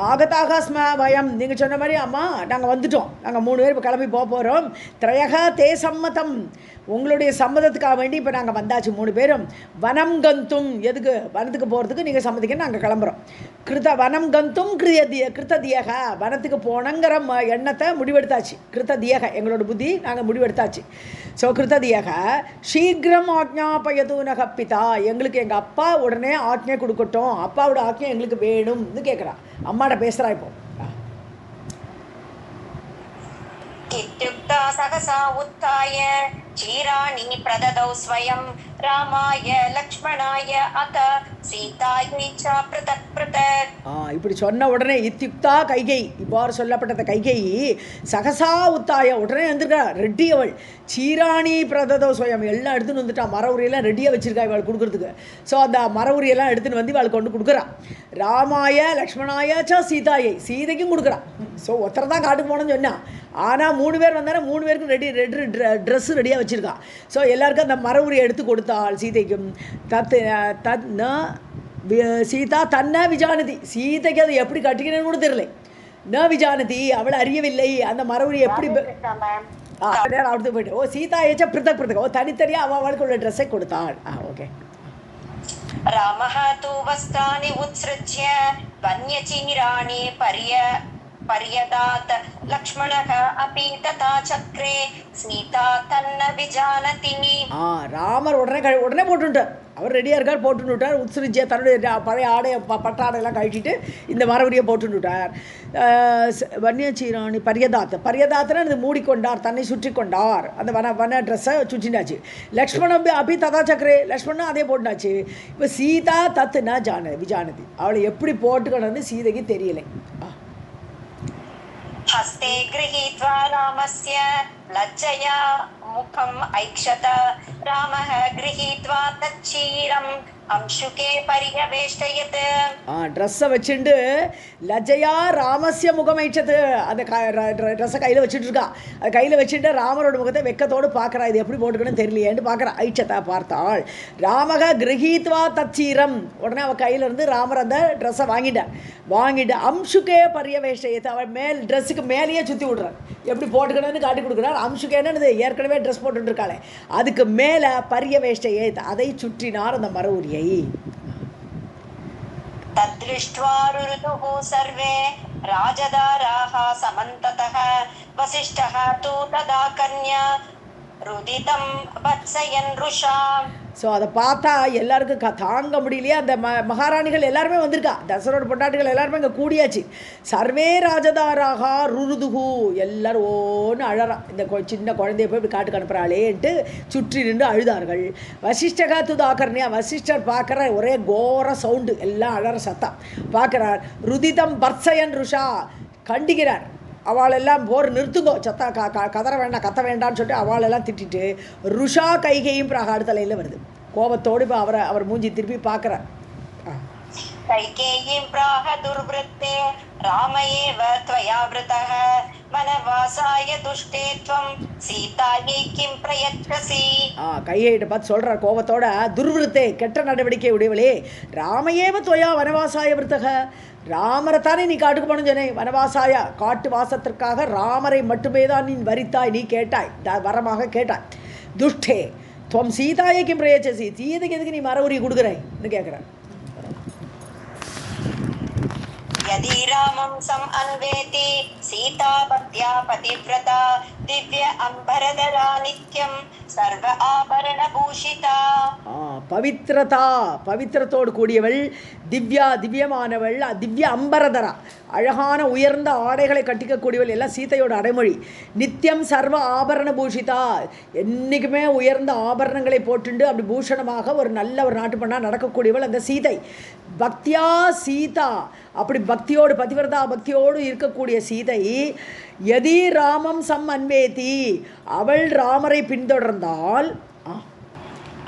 ஆகதாக ஸ்ம பயம், நீங்கள் சொன்ன மாதிரி அம்மா நாங்கள் வந்துட்டோம், நாங்கள் 3 பேர் இப்போ கிளம்பி போகிறோம். த்ரயஹ தே சம்மதம், உங்களுடைய சம்மதத்துக்காக வேண்டி இப்போ நாங்கள் வந்தாச்சு 3 பேரும். வனம் கந்தும், எதுக்கு வனத்துக்கு போகிறதுக்கு நீங்கள் சம்மதிக்கன்னு நாங்கள் கிளம்புறோம். வனம் கந்தும் கிருத்ததியக, வனத்துக்கு போனங்கிற எண்ணத்தை முடிவெடுத்தாச்சு. கிருத்ததியக எங்களோட புத்தி, நாங்கள் முடிவெடுத்தாச்சு. ஸோ கிருத்ததியக சீக்கிரம் ஆக்ஞாபயது நக பிதா, எங்களுக்கு எங்கள் அப்பா உடனே ஆக்ஞை கொடுக்கட்டும், அப்பாவோட ஆக்ஞை எங்களுக்கு வேணும்னு கேட்குறா. அம்மாட்ட பேசுகிறா இப்போ. இத்யுக்தா சகசா உத்தாய சீராணி பிரததௌ ஸ்வயம் ராமாய லக்ஷ்மணாய அத சீதாயை ச ப்ருதக் ப்ருதக். இப்படி சொன்ன உடனே இத்யுக்தா கைகை, இவ்வாறு சொல்லப்பட்ட கைகை சகசா உத்தாய உடனே வந்திருக்கா. ரெட்டி அவள் சீராணி பிரததோ ஸ்வயம் எல்லாம் எடுத்துன்னு வந்துட்டா. மர உரியெல்லாம் ரெடியாக வச்சுருக்கா இவள் கொடுக்குறதுக்கு. ஸோ அந்த மர உரியெல்லாம் எடுத்துன்னு வந்து இவள் கொண்டு கொடுக்குறான். ராமாய லக்ஷ்மணாய ச சீதாயை, சீதைக்கும் கொடுக்குறான். ஸோ ஒருத்தர் தான் காட்டுக்கு போனோன்னு சொன்னான். ஆனால் 3 பேர் வந்தாலும் 3 பேருக்கும் ரெடி ட்ரெஸ்ஸு ரெடியாக வச்சுருக்கா. ஸோ எல்லாருக்கும் அந்த மர உரியை எடுத்து கொடுத்தாள் சீதைக்கும். சீதா தன்ன விஜானதி, சீதைக்கு அதை எப்படி கட்டிக்கணும்னு கூட தெரியல. ந விஜானதி, அவள் அறியவில்லை அந்த மர உரியை எப்படி. அடுத்து போயிட்டு சீதா ஏச்சா பிருத்தக் பிருத்தக், தனித்தனியாக அவளுக்கு உள்ள ட்ரெஸ்ஸை கொடுத்தாள். ஓகே. ராமஹ தூ வஸ்தானி உத்ஸ்ருஜ்ய வன்யசீராணி पर्यदात लक्ष्मणः अपि तथा चक्रे सीता तन्न विजानति ராமர் உடனே போட்டுட்டார். அவர் ரெடியாக இருக்கார், போட்டுட்டார். உத்ஸ்ருஜ்ய தன்னுடைய பழைய ஆடையை பட்டாடையெல்லாம் கழிச்சிட்டு இந்த மரவரியை போட்டுட்டார். வன்னியச்சீராணி பரியதாத்தனை அது மூடிக்கொண்டார், தன்னை சுற்றி கொண்டார். அந்த வன ட்ரெஸ்ஸை சுற்றினாச்சு. லக்ஷ்மணன் அப்படி ததா சக்கரே, லக்ஷ்மணன் அதே போட்டுனாச்சு. இப்போ சீதா தத்து ந விஜானதி, அவளை எப்படி போட்டுக்கணும்னு சீதைக்கு தெரியலை. हस्ते गृहीत्वा रामस्य लज्जया मुखम् ऐक्षत रामः गृहीत्वा तच्छीरम् अंशुके पर्यवेष्टयत्. ட்ரெஸ்ஸை வச்சுட்டு லஜ்ஜையா ராமஸ்ய முகம் ஐச்சது, அந்த ட்ரெஸ்ஸை கையில் வச்சுட்டு இருக்கா. அது கையில் வச்சுட்டு ராமரோட முகத்தை வெக்கத்தோடு பார்க்குறா. இது எப்படி போட்டுக்கணும்னு தெரியலையேன்னு பார்க்குறா. ஐச்சதா பார்த்தாள். ராமக கிரகீத்வா தச்சீரம், உடனே அவள் கையில் இருந்து ராமர் அந்த ட்ரெஸ்ஸை வாங்கிட்டு அம்சுக்கே பரியவேஷ்டயத்தை, அவள் ட்ரெஸ்ஸுக்கு மேலேயே சுற்றி விட்றார். எப்படி போட்டுக்கணும்னு காட்டி கொடுக்குறார். அம்சுக்கேன்னு ஏற்கனவே ட்ரெஸ் போட்டுருக்காளே அதுக்கு மேலே பரியவேஷ்டையே, அதை சுற்றினார் அந்த மரவுரியை. तद्दृष्ट्वा रुरुतुः सर्वे राजदाराः समन्ततः वसिष्ठः तु तदा कन्या रुदितं वत्सयन् रुषा. ஸோ அதை பார்த்தா எல்லாருக்கும் தாங்க முடியலையே. அந்த மகாராணிகள் எல்லாருமே வந்திருக்கா, தசரோட பொண்டாட்டிகள் எல்லாருமே இங்கே கூடியாச்சு. சர்வே ராஜதாராக ருருதுகு, எல்லாரும் ஓன்னு அழறா. இந்த சின்ன குழந்தைய போய் இப்படி காட்டுக்கு அனுப்புகிறாளேன்ட்டு சுற்றி நின்று அழுதார்கள். வசிஷ்டகா துதாகர்ணியா, வசிஷ்டர் பார்க்குற ஒரே கோர சவுண்டு, எல்லாம் அழற சத்தம் பார்க்குறார். ருதிதம் பர்சயன் ருஷா, கண்டிக்கிறார். அவளெல்லாம் போர் நிறுத்துங்கோ, சத்தா கதற வேண்டாம், கத்த வேண்டான்னு சொல்லிட்டு அவளெல்லாம் திட்டிட்டு ருஷா கைகையும் பிராகாடு தலையில் வருது. கோபத்தோடு இப்போ அவர் மூஞ்சி திருப்பி பார்க்குறார். கைகேயீம் பிராக துர்வృத்தே ராமயேவ த்வயா வ்ருதः வனவாசாய துஷ்டே த்வம் சீதாயை கிம் பிரயச்சசி. கையைட்ட பார்த்து சொல்கிறார் கோபத்தோட, துர்வృத்தே கெட்ட நடவடிக்கை உடையவளே, ராமயேவ த்வயா வனவாசாய வ்ருதः, ராமரை தானே நீ காட்டுக்கு போகணும் சொன்னே. வனவாசாயா, காட்டு வாசத்திற்காக ராமரை மட்டுமே தான் நீ வரித்தாய், நீ கேட்டாய், வரமாக கேட்டாய். துஷ்டே துவம் சீதாயை கிம் பிரயச்சசி, சீதைக்கு எதுக்கு நீ மரவுரி கொடுக்குறாய்ன்னு கேட்குறார். यदि रामं सम अन्वेति सीता भक्त्या पतिव्रता दिव्य अंबरधरा नित्यं सर्व आभरण भूषिता. பவித்ரதா, பவித்திரத்தோடு கூடியவள், திவ்யா திவ்யமானவள், திவ்ய அம்பரதரா அழகான உயர்ந்த ஆடைகளை கட்டிக்கக்கூடியவள், எல்லாம் சீதையோட அடைமொழி. நித்தியம் சர்வ ஆபரண பூஷிதா, என்றைக்குமே உயர்ந்த ஆபரணங்களை போட்டுண்டு அப்படி பூஷணமாக ஒரு நல்ல ஒரு நாட்டு பண்ணால் நடக்கக்கூடியவள் அந்த சீதை. பக்தியா சீதா, அப்படி பக்தியோடு பதிவிரதா பக்தியோடு இருக்கக்கூடிய சீதை. யதி ராமம் சம் அன்வேதி, அவள் ராமரை பின்தொடர்ந்தால்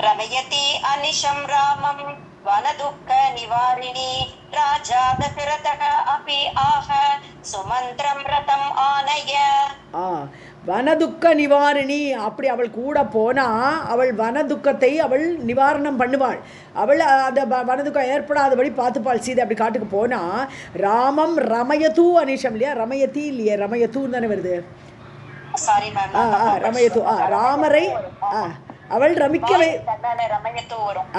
ரமயதி அனிஷம் ராமம் வனதுக்க நிவாரிணி ராஜா தசரதः अपि ஆஹ சுமந்திரம் ரதம் ஆனய. வனதுக்க நிவாரிணி, அப்படி அவள் கூட போனால் அவள் வனதுக்கத்தை அவள் நிவாரணம் பண்ணுவாள். அவள் அந்த வனதுக்கம் ஏற்படாதபடி பார்த்துப்பாள் சீதை. அப்படி காட்டுக்கு போனால் ராமம் ரமயத்து அனிஷம் இல்லையா, ரமயத்தி இல்லையே, ரமயத்துன்னு தானே வருது. சாரி மேம், ரமயத்து, ராமரை அவள் ரமிக்க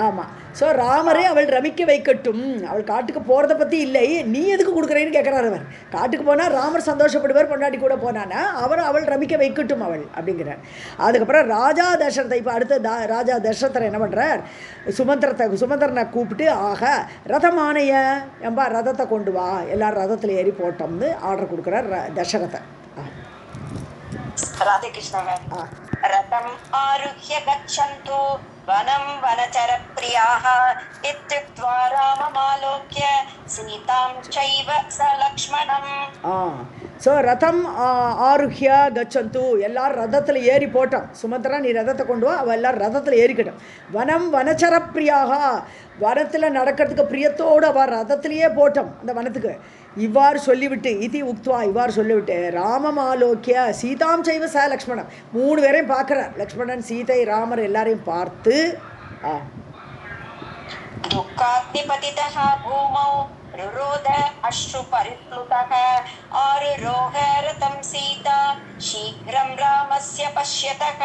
ஆமாம். ஸோ ராமரை அவள் ரமிக்க வைக்கட்டும், அவள் காட்டுக்கு போகிறத பற்றி இல்லை, நீ எதுக்கு கொடுக்குறேன்னு கேட்குறாரு அவர். காட்டுக்கு போனால் ராமர் சந்தோஷப்படுவார், பொண்டாட்டி கூட போனான்னா அவள் ரமிக்க வைக்கட்டும் அவள் அப்படிங்கிறார். அதுக்கப்புறம் ராஜா தசரதை, இப்போ அடுத்த ராஜா தசரதர் என்ன பண்ணுறார், சுமந்திரனை கூப்பிட்டு ஆக ரதமானைய எம்பா ரதத்தை கொண்டு வா, எல்லாரும் ரதத்தில் ஏறி போட்டோம்னு ஆர்டர் கொடுக்குறார் தசரதன். ராதே கிருஷ்ணா. ரதம் ஆருஹ்ய கச்சந்து வனம் வனச்சர பிரியாஹ இத்யுக்த்வா ராமமாலோக்ய சீதாம் சைவ ச லக்ஷ்மணம். ஸோ ரதம் ஆருஹ்ய கச்சந்து, எல்லாரும் ரதத்தில் ஏறி போட்டோம். சுமந்திரா நீ ரதத்தை கொண்டு வா, அவள் எல்லாரும் ரதத்தில் ஏறிக்கிட்டோம். வனம் வனச்சர பிரியாக, வனத்தில் நடக்கிறதுக்கு பிரியத்தோடு அவள் ரதத்திலேயே போட்டோம் அந்த வனத்துக்கு. இவ்வாறு சொல்லிவிட்டு இதி உக்துவா, இவ்வாறு சொல்லிவிட்டு ராமம் ஆலோக்கிய சீதாம் செய்வ ச லக்ஷ்மணன், 3 பேரையும் பார்க்குறார். லக்ஷ்மணன், சீதை, ராமர் எல்லாரையும் பார்த்து துக்காக்னிபதிதஹ பூமௌ रुरोध अश्रु परिप्लुतः आरुरोह रथं सीता शीघ्रं रामस्य पश्यतः.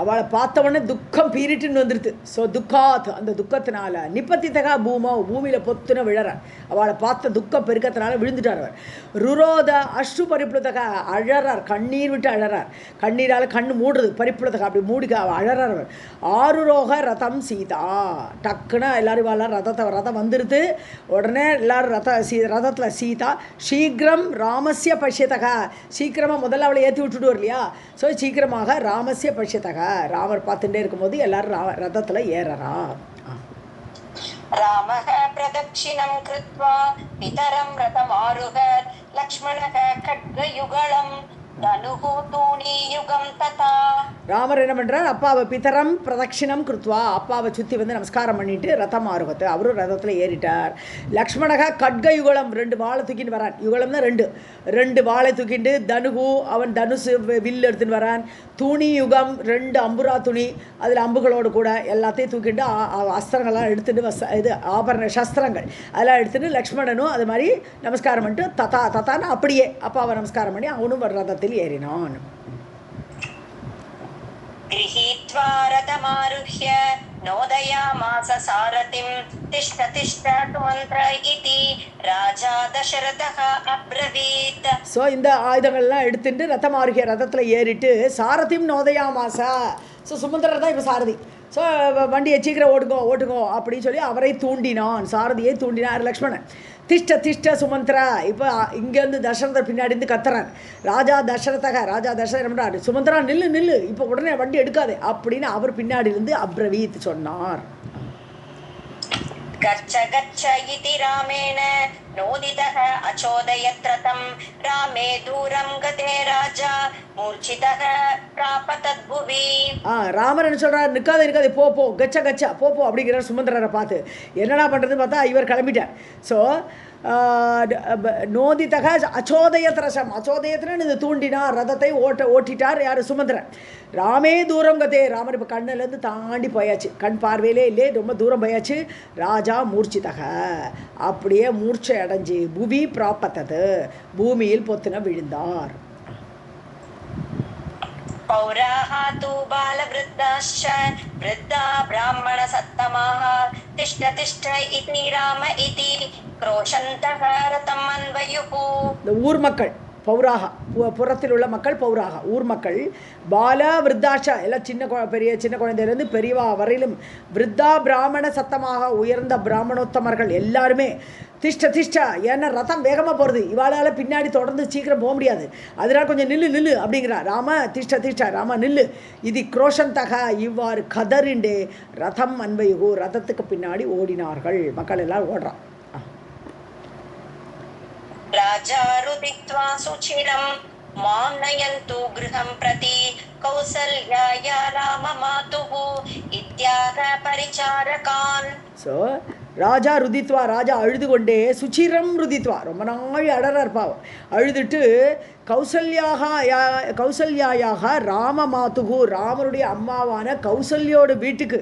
அவளை பார்த்த உடனே துக்கம் பீரிட்டுன்னு வந்துடுது. ஸோ துக்காத், அந்த துக்கத்தினால நிப்பத்தித்தகா பூமோ, பூமியில் பொத்துன விழறார். அவளை பார்த்த துக்கம் பெருக்கத்தினால விழுந்துட்டார் அவர். ருரோத அஷ்ரு பரிப்புலத்தகா, அழறார், கண்ணீர் விட்டு அழறார். கண்ணீரால் கண்ணு மூடுறது, பரிப்புலத்தகா அப்படி மூடிக்க அழறார் அவர். ஆருரோக ரதம் சீதா, டக்குன்னு எல்லாரும் வாழ ரதம் வந்துடுது. உடனே எல்லாரும் ரதத்தில் சீதா சீக்கிரம் ராமஸ்ய பஷ்யத்தகா, சீக்கிரமாக முதல்ல அவளை ஏற்றி விட்டுடுவார் இல்லையா. ஸோ சீக்கிரமாக ராமஸ்ய பஷ்யத்தகா, ராமர் பார்த்துட்டே இருக்கும்போது எல்லாரும் ரதத்தில் ஏறறா. रामः प्रदक्षिणं कृत्वा पितरं रथमारुह लक्ष्मणः खड्गयुगलं धनुः तूणीयुगं तथा. ராமர் என்ன பண்ணுறார், அப்பாவை பிதரம் பிரதட்சிணம் கிருத்வா, அப்பாவை சுற்றி வந்து நமஸ்காரம் பண்ணிட்டு ரதம் ஆருகத்து, அவரும் ரதத்தில் ஏறிட்டார். லக்ஷ்மணக கட்க யுகலம், 2 வாழை தூக்கின்னு வரான். யுகலம்னா 2 வாழை தூக்கிண்டு, தனுகு அவன் தனுசு வில் எடுத்துன்னு வரான். துணி யுகம் 2 அம்புரா துணி, அதில் அம்புகளோடு கூட எல்லாத்தையும் தூக்கிட்டு அஸ்திரங்கள்லாம் எடுத்துகிட்டு இது ஆபரண சஸ்திரங்கள் அதெல்லாம் எடுத்துகிட்டு லக்ஷ்மணனும் அது மாதிரி நமஸ்காரம் பண்ணிட்டு தத்தான்னு அப்படியே அப்பாவை நமஸ்காரம் பண்ணி அவனும் ரதத்தில் ஏறினான். गृहीत्वा रथमारुह्य नोदयामास सारथिं तिष्ठ तिष्ठ सुमन्त्र इति राजा दशरथः अब्रवीत्. ஸோ இந்த ஆயுதங்கள்லாம் எடுத்துட்டு ரதமாருகிய ரதத்தில் ஏறிட்டு சாரதியும் நோதயாமாசா, ஸோ சுமந்திரர் தான் இப்போ சாரதி. ஸோ வண்டியை சீக்கிரம் ஓட்டுங்கோ அப்படின்னு சொல்லி அவரை தூண்டினான், சாரதியை தூண்டினார் லக்ஷ்மணன். திஷ்ட சுமந்திரா, இப்போ இங்கேருந்து தசரதர் பின்னாடி இருந்து கத்துறான். ராஜா தசரதர் சுமந்திரா நில்லு, இப்போ உடனே வண்டி எடுக்காதே அப்படின்னு அவர் பின்னாடி இருந்து அப்ரவீத் சொன்னார். गच्छ गच्छ इति रामेण नोदितः अचोदयत् रथं रामे दूरं गते राजा मूर्छितः प्रापतत् भुवि. ராமர் என்ன சொல்றார், நிற்காதே போ கச்சா போ அப்படிங்கிறார் சுமந்திரரை பார்த்து. என்னடா பண்ணுறதுன்னு பார்த்தா இவர் கிளம்பிட்டார். ஸோ நோதித்தக அச்சோதயத் ரசம், அச்சோதயத்தின்னு இது தூண்டினார், ரதத்தை ஓட்டிட்டார் யார், சுமந்திரன். ராமே தூரம் கதே, ராமர் இப்போ கண்ணிலேருந்து தாண்டி போயாச்சு, கண் பார்வையிலே இல்லையே, ரொம்ப தூரம் போயாச்சு. ராஜா மூர்ச்சிதக, அப்படியே மூர்ச்சை அடைஞ்சு புவி பிராப்பத்தது, பூமியில் பொத்துன விழுந்தார். पौराः तु बालवृद्धाश्च वृद्धा ब्राह्मणसत्तमाः तिष्ठ तिष्ठ इति राम इति क्रोशन्तः रथम् अन्वयुः. இந்த ஊர் மக்கள் பௌராக, புறத்தில் உள்ள மக்கள் பௌராக, ஊர் மக்கள். பால விருத்தாட்சா, எல்லாம் சின்ன குழந்தையிலேருந்து பெரியவா வரையிலும், விருத்தா பிராமண சத்தமாக, உயர்ந்த பிராமணோத்தமர்கள் எல்லாருமே திஷ்ட, ஏன்னா ரதம் வேகமாக போகிறது, இவாளால் பின்னாடி தொடர்ந்து சீக்கிரம் போக முடியாது, அதனால் கொஞ்சம் நில்லு அப்படிங்கிறா. ராம திஷ்ட ராம நில்லு. இது குரோஷந்தக, இவ்வாறு கதறிண்டே ரதம் அன்வயுகு, ரதத்துக்கு பின்னாடி ஓடினார்கள். மக்கள் எல்லாரும் ஓடுறான். राजा रुदित्वा सुचिरं मां नयन्तु गृहं प्रति कौसल्याया राममातुः इत्याह परिचारकान्. ஸோ ராஜா ருதித்வா, ராஜா அழுது கொண்டே, சுச்சிரம் ருதித்வா, ரொம்ப நாள் அழறார் பாவம், அழுதுட்டு கௌசல்யாயாக ராமமாத்துகு, ராமருடைய அம்மாவான கௌசல்யோட வீட்டுக்கு,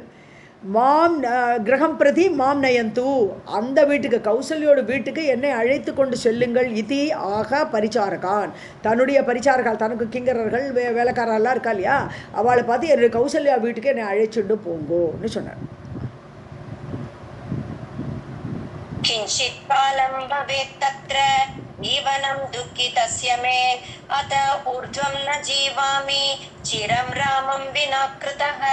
மாம் கிரகம் பிரதி மாம் நயந்து, அந்த வீட்டுக்கு, கௌசல்யோட வீட்டுக்கு என்னை அழைத்து கொண்டு செல்லுங்கள். இதி ஆக பரிச்சாரகான், தன்னுடைய பரிச்சாரகால், தனக்கு கிங்கரர்கள் வேலைக்காரெல்லாம் இருக்கா இல்லையா, அவளை பார்த்து என்னுடைய கௌசல்யா வீட்டுக்கு என்னை அழைச்சிட்டு போங்கோன்னு சொன்னார். किंचित् कालं भवेत् तत्र जीवनं दुःखितस्य मे अत ऊर्ध्वं न जीवामि चिरं रामं विना कृतः.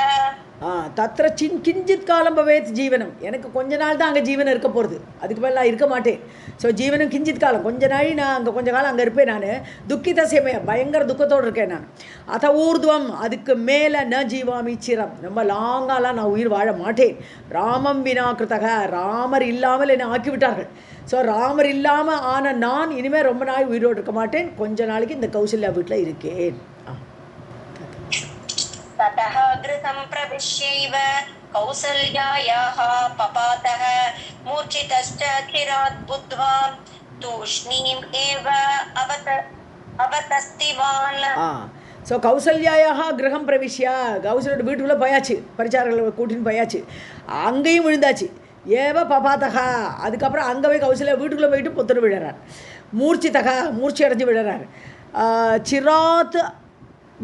தத்திர கிஞ்சித் காலம் பவேத் ஜீவனம், எனக்கு கொஞ்ச நாள் தான் அங்கே ஜீவனம் இருக்க போகிறது, அதுக்கு மேலே நான் இருக்க மாட்டேன். ஸோ ஜீவனம் கிஞ்சித் காலம், கொஞ்ச நாள் நான் அங்கே கொஞ்ச காலம் அங்கே இருப்பேன். நான் துக்கிதசியமே, பயங்கர துக்கத்தோடு இருக்கேன் நான். அத ஊர்துவம், அதுக்கு மேலே ந ஜீவாமி சிரம், ரொம்ப லாங்காலாம் நான் உயிர் வாழ மாட்டேன். ராமம் வினாக்கிருத்தக, ராமர் இல்லாமல் என்னை ஆக்கிவிட்டார்கள். ஸோ ராமர் இல்லாமல் ஆன நான் இனிமேல் ரொம்ப நாள் உயிரோடு இருக்க மாட்டேன், கொஞ்ச நாளைக்கு இந்த கௌசல்யா வீட்டில் இருக்கேன். ततः गृहं प्रविश्यैव कौसल्यायाः पपातः मूर्छितश्च चिरात् बुद्ध्वा तूष्णीम् एव अवतस्तिवान्. ஸோ கௌசல்யாயாக கிரகம் பிரவிஷ்யா, கௌசல்யோட வீட்டுக்குள்ளே போயாச்சு, பரிச்சாரர்களை கூட்டின்னு போயாச்சு, அங்கேயும் விழுந்தாச்சு. ஏவ பபாதகா, அதுக்கப்புறம் அங்கே போய் கௌசல்யா வீட்டுக்குள்ளே போயிட்டு புத்தர் விழுறார். மூர்ச்சிதகா, மூர்ச்சி அடைஞ்சு விழுறார். சிராத்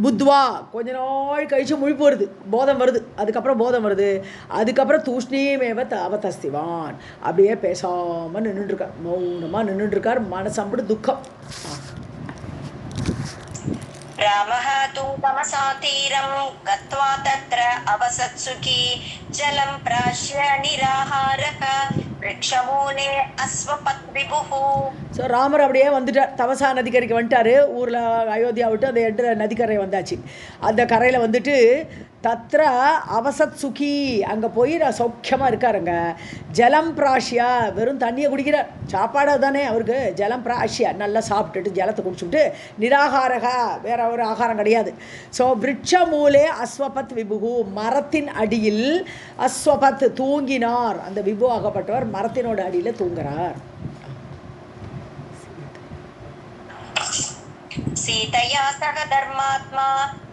புத்வா, கொஞ்ச நாள் கழிச்சு முழிப்பு வருது, போதம் வருது, அதுக்கப்புறம் போதம் வருது. அதுக்கப்புறம் தூஷ்ணீமேவ அவதஸ்திவான், அப்படியே பேசாமல் நின்றுட்டுருக்கார், மௌனமாக நின்றுட்டுருக்கார், மனசம்படு துக்கம். रामः तु तमसा तीरं गत्वा तत्र अवसत्सुखी जलं प्राश्य निराहारः वृक्षमूले अस्वपत्विभुः. ஸோ ராமர் அப்படியே வந்துட்டார், தமசா நதிக்கரைக்கு வந்துட்டார். ஊரில் அயோத்தியா விட்டு அந்த எட்டு நதிக்கரை வந்தாச்சு. அந்த கரையில் வந்துட்டு தத்ர அவசத் சுகி, அங்கே போய் நான் சௌக்கியமாக இருக்காருங்க. ஜலம் பிராஷியா, வெறும் தண்ணியை குடிக்கிறார், சாப்பாடு தானே அவருக்கு. ஜலம் பிராஷியா, நல்லா சாப்பிட்டுட்டு ஜலத்தை குடிச்சுட்டு, நிராகாரகா, வேற ஒரு ஆகாரம் கிடையாது. ஸோ விருட்ச மூலே அஸ்வபத் விபுகு, மரத்தின் அடியில் அஸ்வபத் தூங்கினார். அந்த விபு ஆகப்பட்டவர் மரத்தினோட அடியில் தூங்குறார். सीतया सह धर्मात्मा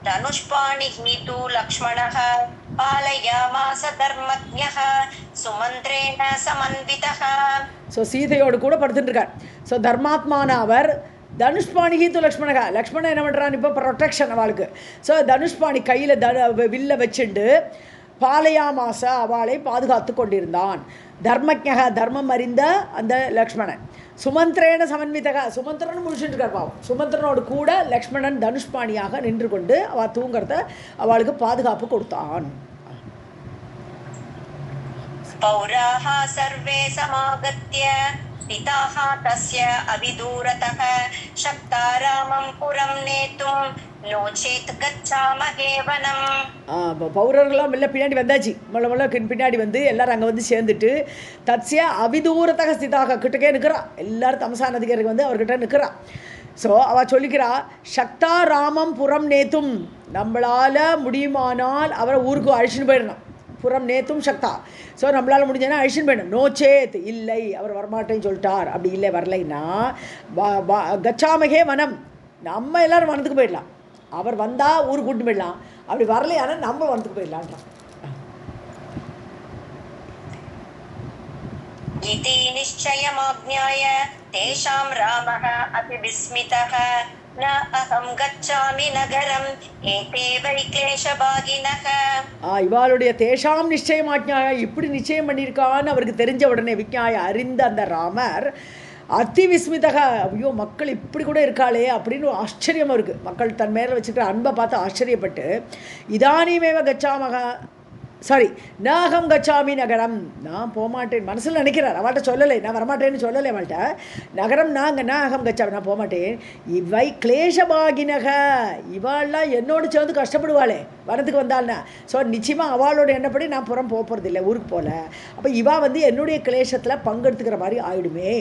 धनुष्पाणिः तु लक्ष्मणः पालयामास धर्मज्ञः सुमन्त्रेण समन्वितः. ஸோ சீதையோடு கூட படுத்துட்டு இருக்கார். ஸோ தர்மாத்மான அவர் தனுஷ்பாணிகி து லக்ஷ்மணகா, லக்ஷ்மணன் என்ன பண்ணுறான் இப்போ, ப்ரொடெக்ஷன் அவளுக்கு. ஸோ தனுஷ்பாணி கையில் வில்ல வச்சுண்டு பாலயாமாச, அவளை பாதுகாத்து கொண்டிருந்தான். தர்மஜக, தர்மம் அறிந்த அந்த லக்ஷ்மணன். சுமந்திரேன சமன்விதக, சுமந்திரன் முடிச்சுட்டு இருக்கார் பாவம். சுமந்திரனோடு கூட லக்ஷ்மணன் தனுஷ்பாணியாக நின்று கொண்டு அவள் தூங்குறத அவளுக்கு பாதுகாப்பு கொடுத்தான். पौराः सर्वे समागत्य पिताः तस्य अविदूरतः शक्ता रामं पुरं नेतुं नो चेत् गच्छामहे वनम्. பௌரர்கள்லாம் மெல்ல பின்னாடி வந்தாச்சு, மெல்ல பின்னாடி வந்து எல்லாரும் அங்கே வந்து சேர்ந்துட்டு தத்ய அவிதூரத்தக ஸ்திதாக, கிட்டக்கே நிற்கிறா. எல்லாரும் தமசா நதிக்கரைக்கு வந்து அவர்கிட்ட நிற்கிறா. ஸோ அவள் சொல்லிக்கிறா, சக்தா ராமம் புறம் நேத்தும், நம்மளால் முடியுமானால் அவரை ஊருக்கு அழிச்சுன்னு போயிடணும். புறம் நேத்தும் சக்தா, ஸோ நம்மளால் முடிஞ்சதுன்னா அழிச்சுன்னு போயிடணும். நோ சேத், இல்லை அவர் வரமாட்டேன்னு சொல்லிட்டார். அப்படி இல்லை வரலைன்னா கச்சாமகே வனம், நம்ம எல்லோரும் வனத்துக்கு போயிடலாம். அவர் வந்தால் ஊருக்கு கூட்டு போயிடலாம், அப்படி வரலையானா நம்ம வனத்துக்கு போயிடலான்றான். इति निश्चयमाज्ञाय तेषां रामः अति विस्मितः न अहं गच्छामि नगरम् एते वै क्लेशभागिनः. இவாளுடைய தேஷாம் நிச்சயமாஜ்ஞாய, இப்படி நிச்சயம் பண்ணியிருக்கான்னு அவருக்கு தெரிஞ்ச உடனே விஞ்ஞாய அறிந்த அந்த ராமர் அதி விஸ்மிதக, ஐயோ மக்கள் இப்படி கூட இருக்காளே அப்படின்னு ஆச்சரியமாக இருக்குது. மக்கள் தன் மேலே வச்சுக்கிற அன்பை பார்த்து ஆச்சரியப்பட்டு இதானிமேவ கச்சாமக, சாரி நாகம் கச்சாமி நகரம், நான் போகமாட்டேன் மனசில் நினைக்கிறார். அவள்கிட்ட சொல்லலை, நான் வரமாட்டேன்னு சொல்லலை அவள்கிட்ட. நகரம் நாங்கள் நாகம் கச்சாமி, நான் போகமாட்டேன். இவை கிளேஷபாகினக, இவாள்லாம் என்னோடு சேர்ந்து கஷ்டப்படுவாளே வரத்துக்கு வந்தாள்னா. ஸோ நிச்சயமாக அவளோட எண்ணப்படி நான் புறம் போகிறதில்லை, ஊருக்கு போகல. அப்போ இவா வந்து என்னுடைய கிளேஷத்தில் பங்கெடுத்துக்கிற மாதிரி ஆயிடுமே.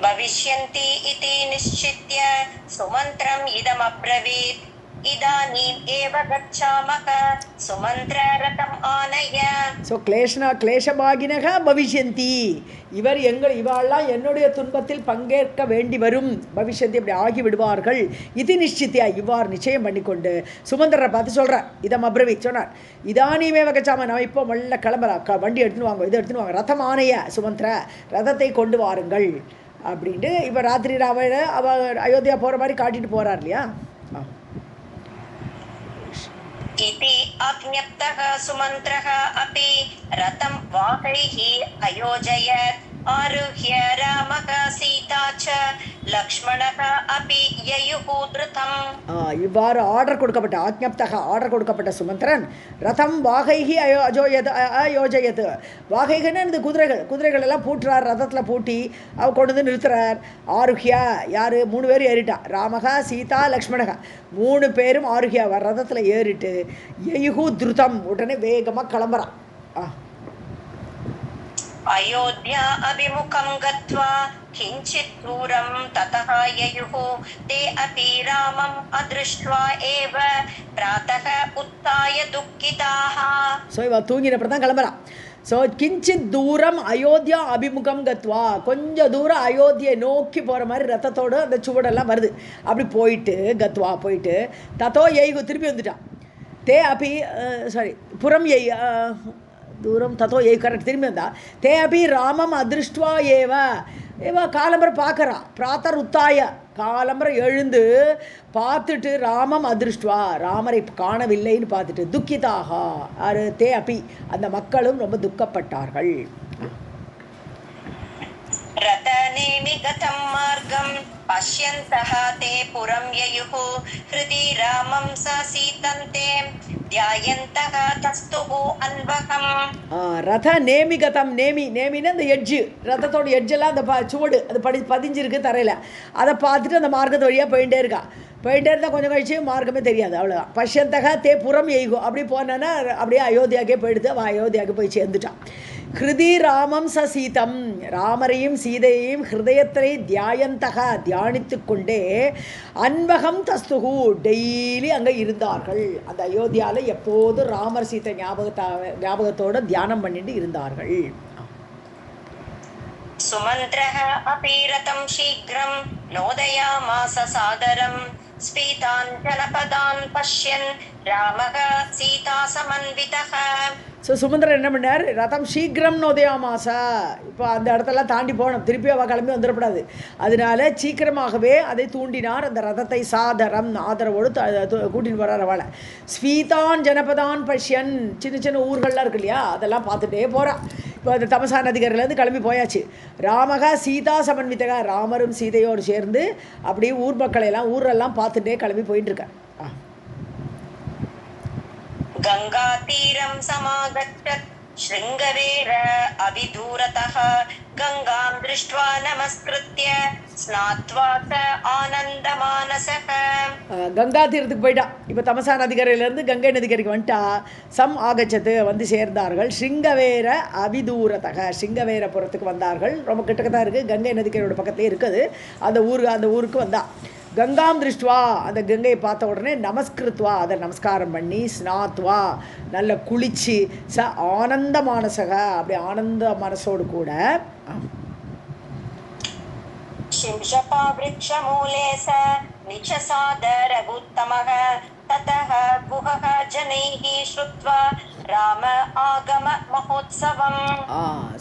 भविष्यन्ति इति निश्चित्य सुमन्त्रम् इदमब्रवीत् इदानीम् एव गच्छामः सुमन्त्ररथम् आनय. ஸோ கிளேஷபாகினக பவிஷ்யந்தி, இவாள்லாம் என்னுடைய துன்பத்தில் பங்கேற்க வேண்டி வரும். பவிஷ்யந்தி, அப்படி ஆகி விடுவார்கள். இது நிச்சித்தியா, இவ்வாறு நிச்சயம் பண்ணிக்கொண்டு சுமந்திரரை பார்த்து சொல்கிறார். இதம் அப்ரவி சொன்னார், இதானியுமே வகச்சாம, நான் இப்போ மெல்ல கிளம்புறா, வண்டி எடுத்துன்னு வாங்க, இதை எடுத்துன்னு வாங்க, ரதம் ஆனைய சுமந்திர, ரதத்தை கொண்டு வாருங்கள் அப்படின்ட்டு. இப்போ ராத்திரி ராவண அவள் அயோத்தியா போகிற மாதிரி காட்டிட்டு போகிறார் இல்லையா. इति अज्ञप्तः सुमन्त्रः अपि रथं वाहैः अयोजयत् आरुह्य रामः सीता च लक्ष्मणः अपि ययुः द्रुतम्. இவ்வாறு ஆர்டர் கொடுக்கப்பட்ட, ஆக்ஞப்தக ஆர்டர் கொடுக்கப்பட்ட சுமந்திரன் ரதம் வாகைகி அயோஜயத், வாகைகன்னு இந்த குதிரைகள் எல்லாம் பூட்டுறார், ரதத்தில் பூட்டி அவ கொண்டு வந்து நிறுத்துறார். ஆருஹ்யா, யார் 3 பேர் ஏறிட்டா, ராமகா சீதா லக்ஷ்மணகா 3 பேரும் ஆருஹ்யா ரதத்தில் ஏறிட்டு யயுகு துருதம், உடனே வேகமாக கிளம்புறான். अयोध्या अभिमुखं गत्वा किञ्चित् दूरं ततः ययुः ते अपि रामम् अदृष्ट्वा एव प्रातः उत्थाय दुःखिताः. ஸோ இவ தூங்கினப்பறம் தான் கிளம்புறான். ஸோ கிஞ்சித் தூரம் அயோத்தியா அபிமுகம் கத்வா, கொஞ்சம் தூரம் அயோத்தியை நோக்கி போகிற மாதிரி ரத்தத்தோடு அந்த சுவடெல்லாம் வருது. அப்படி போயிட்டு கத்வா போயிட்டு தத்தோ எய்கு திருப்பி வந்துட்டான். தே அப்பி சாரி புறம் எய் தூரம் தத்தோ எய் கரெக்ட் திரும்பி வந்தா தே அப்பி ராமம் அதிருஷ்டுவா ஏவா காலம்பரை பார்க்குறா பிராத்தர் உத்தாய காலம்பரை எழுந்து பார்த்துட்டு ராமம் அதிருஷ்டுவா ராமரை காணவில்லைன்னு பார்த்துட்டு துக்கிதாகா அது தே அப்பி அந்த மக்களும் ரொம்ப துக்கப்பட்டார்கள். रतनेमि गतं मार्गं पश्यन्तः ते पुरं ययुः हृदि रामं स सीतं ते ध्यायन्तः तस्तुः अन्वहम्. ரத நேமி கதம் நேமின்னு அந்த எட்ஜு ரதத்தோட எட்ஜெல்லாம் அந்த சுவடு அது பதிஞ்சிருக்கு தரையில். அதை பார்த்துட்டு அந்த மார்க்கத்து வழியாக போயிட்டே இருந்தால் கொஞ்சம் கழிச்சு மார்க்கமே தெரியாது, அவ்வளோதான். பஷ்யந்தக தே புறம் எய்கும் அப்படி போனேன்னா அப்படியே அயோத்தியாக்கே போயிடுது. அவன் அயோத்தியாவுக்கு போய் சேர்ந்துட்டான். ஹிருதி ராமம் ச சீதம் ராமரையும் சீதையையும் ஹிருதயத்தை தியாயந்தக தியானித்து கொண்டே அன்பகம் தஸ்துகு டெய்லி அங்கே இருந்தார்கள். அந்த அயோத்தியாவில் எப்போதும் ராமர் சீதை ஞாபகத்தோடு தியானம் பண்ணிட்டு இருந்தார்கள். सुमन्त्रः अपि रतं शीघ्रं नोदयामास सादरं स्फीतान् जनपदान् पश्यन् रामः सीता समन्वितः. ஸோ சுமந்திரன் என்ன பண்ணார், ரதம் சீக்கிரம் நோதயாமாசா, இப்போ அந்த இடத்தெல்லாம் தாண்டி போகணும், திருப்பி அவள் கிளம்பி வந்துடக்கூடாது. அதனால சீக்கிரமாகவே அதை தூண்டினார். அந்த ரதத்தை சாதரம் ஆதரவோடு கூட்டின்னு போகிறார் அவளை. ஸ்வீதான் ஜனபதான் பஷ்யன் சின்ன சின்ன ஊர்கள்லாம் இருக்கு இல்லையா, அதெல்லாம் பார்த்துட்டே போகிறான். இப்போ அந்த தமசா நதிகரிலேருந்து கிளம்பி போயாச்சு. ராமகா சீதா சமன்விதகா ராமரும் சீதையோடு சேர்ந்து அப்படியே ஊர் மக்களையெல்லாம் ஊரெல்லாம் பார்த்துட்டே கிளம்பி போயிட்டுருக்கார். गंगातीरं समागच्छत् शृङ्गवेर अविदूरतः गंगां दृष्ट्वा नमस्कृत्य स्नात्वा स आनन्दमानसः. கங்கா தீரத்துக்கு போயிட்டான். இப்போ தமசா நதிக்கரையிலேருந்து கங்கை நதிக்கரைக்கு வந்துட்டா. சம் ஆகச்சத்து வந்து சேர்ந்தார்கள். ஸ்ருங்கவேர அவிதூரத்தக ஸ்ருங்கவேரபுரத்துக்கு வந்தார்கள். ரொம்ப கிட்டக்கத்தான் இருக்குது, கங்கை நதிக்கரையோட பக்கத்துலேயே இருக்குது. அந்த ஊருக்கு வந்தா. கங்காம் திருஷ்டுவா அந்த கங்கையை பார்த்த உடனே நமஸ்கிருத்வா அதை நமஸ்காரம் பண்ணி ஸ்நாத்வா நல்ல குளிச்சு ச ஆனந்த மானசக அப்படி ஆனந்த மனசோடு கூட शिंशपा वृक्षमूले स निचसाद रघुत्तमः ततः गुहः जनैः श्रुत्वा ராம ஆகம மகோத்சவம்.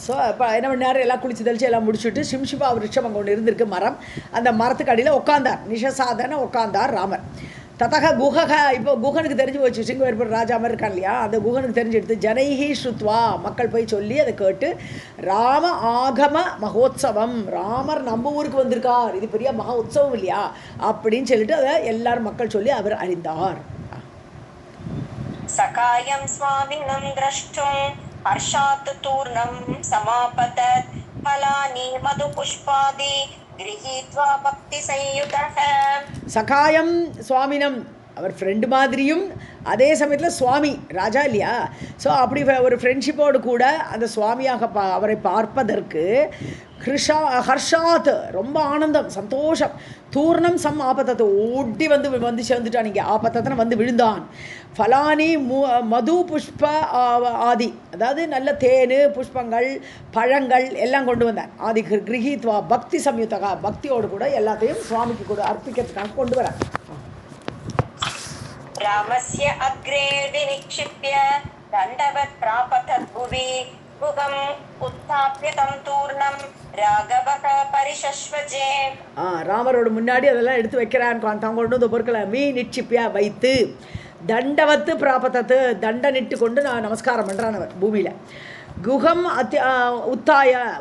ஸோ இப்போ என்ன பண்ணார், எல்லாம் குளிச்சு தெளிச்சு எல்லாம் முடிச்சுட்டு சிம்ஷிபா விருட்சம் அங்கே ஒன்று இருந்திருக்கு மரம். அந்த மரத்துக்கு அடியில் உட்காந்தார், நிஷசாதன உட்காந்தார் ராமர். ததக குஹக இப்போ குஹனுக்கு தெரிஞ்சு போச்சு, சிங்கவேற்பர் ராஜா மாதிரி இருக்கான் இல்லையா, அந்த குஹனுக்கு தெரிஞ்சு எடுத்து ஜனைஹி ஸ்ருத்வா மக்கள் போய் சொல்லி அதை கேட்டு ராம ஆகம மகோத்சவம் ராமர் நம்ம ஊருக்கு வந்திருக்கார், இது பெரிய மகா உற்சவம் இல்லையா அப்படின்னு சொல்லிட்டு அதை எல்லாரும் மக்கள் சொல்லி அவர் அறிந்தார். सकायं स्वामिनं द्रष्टुं हर्षात् तूर्णं समापतत् फलानि मधुपुष्पादि गृहीत्वा भक्तिसंयुतः. சகாயம் சுவாமினம் அவர் ஃப்ரெண்டு மாதிரியும் அதே சமயத்தில் சுவாமி ராஜா இல்லையா, ஸோ அப்படி ஒரு ஃப்ரெண்ட்ஷிப்போடு கூட அந்த சுவாமியாக அவரை பார்ப்பதற்கு ஹர்ஷாத் ரொம்ப ஆனந்தம் சந்தோஷம். தூர்ணம் சம் ஆபத்தத்தை ஓட்டி வந்து சேர்ந்துட்டான். நீங்கள் ஆபத்தனை வந்து விழுந்தான். ஃபலானி மது புஷ்ப ஆதி அதாவது நல்ல தேன் புஷ்பங்கள் பழங்கள் எல்லாம் கொண்டு வந்தார். ஆதி கிரகித்வா பக்தி சம்யுத்தகா பக்தியோடு கூட எல்லாத்தையும் சுவாமிக்கு கூட அர்ப்பிக்கிறதுக்காக கொண்டு வரார். रामस्य अग्रे विनिक्षिप्य दण्डवत् प्रापतत् भुवि गुहम् उत्थाप्य तं तूर्णं राघवः परिशश्वजे. ராமரோட முன்னாடி அதெல்லாம் எடுத்து வைக்கிறான். தான் கொண்டு வந்து பொருட்களை நிட்சிப்பியா வைத்து தண்டவத்து பிராபத்தத்து தண்டனிட்டு கொண்டு நான் நமஸ்காரம் பண்ணுறான் அவர் பூமியில். குஹம்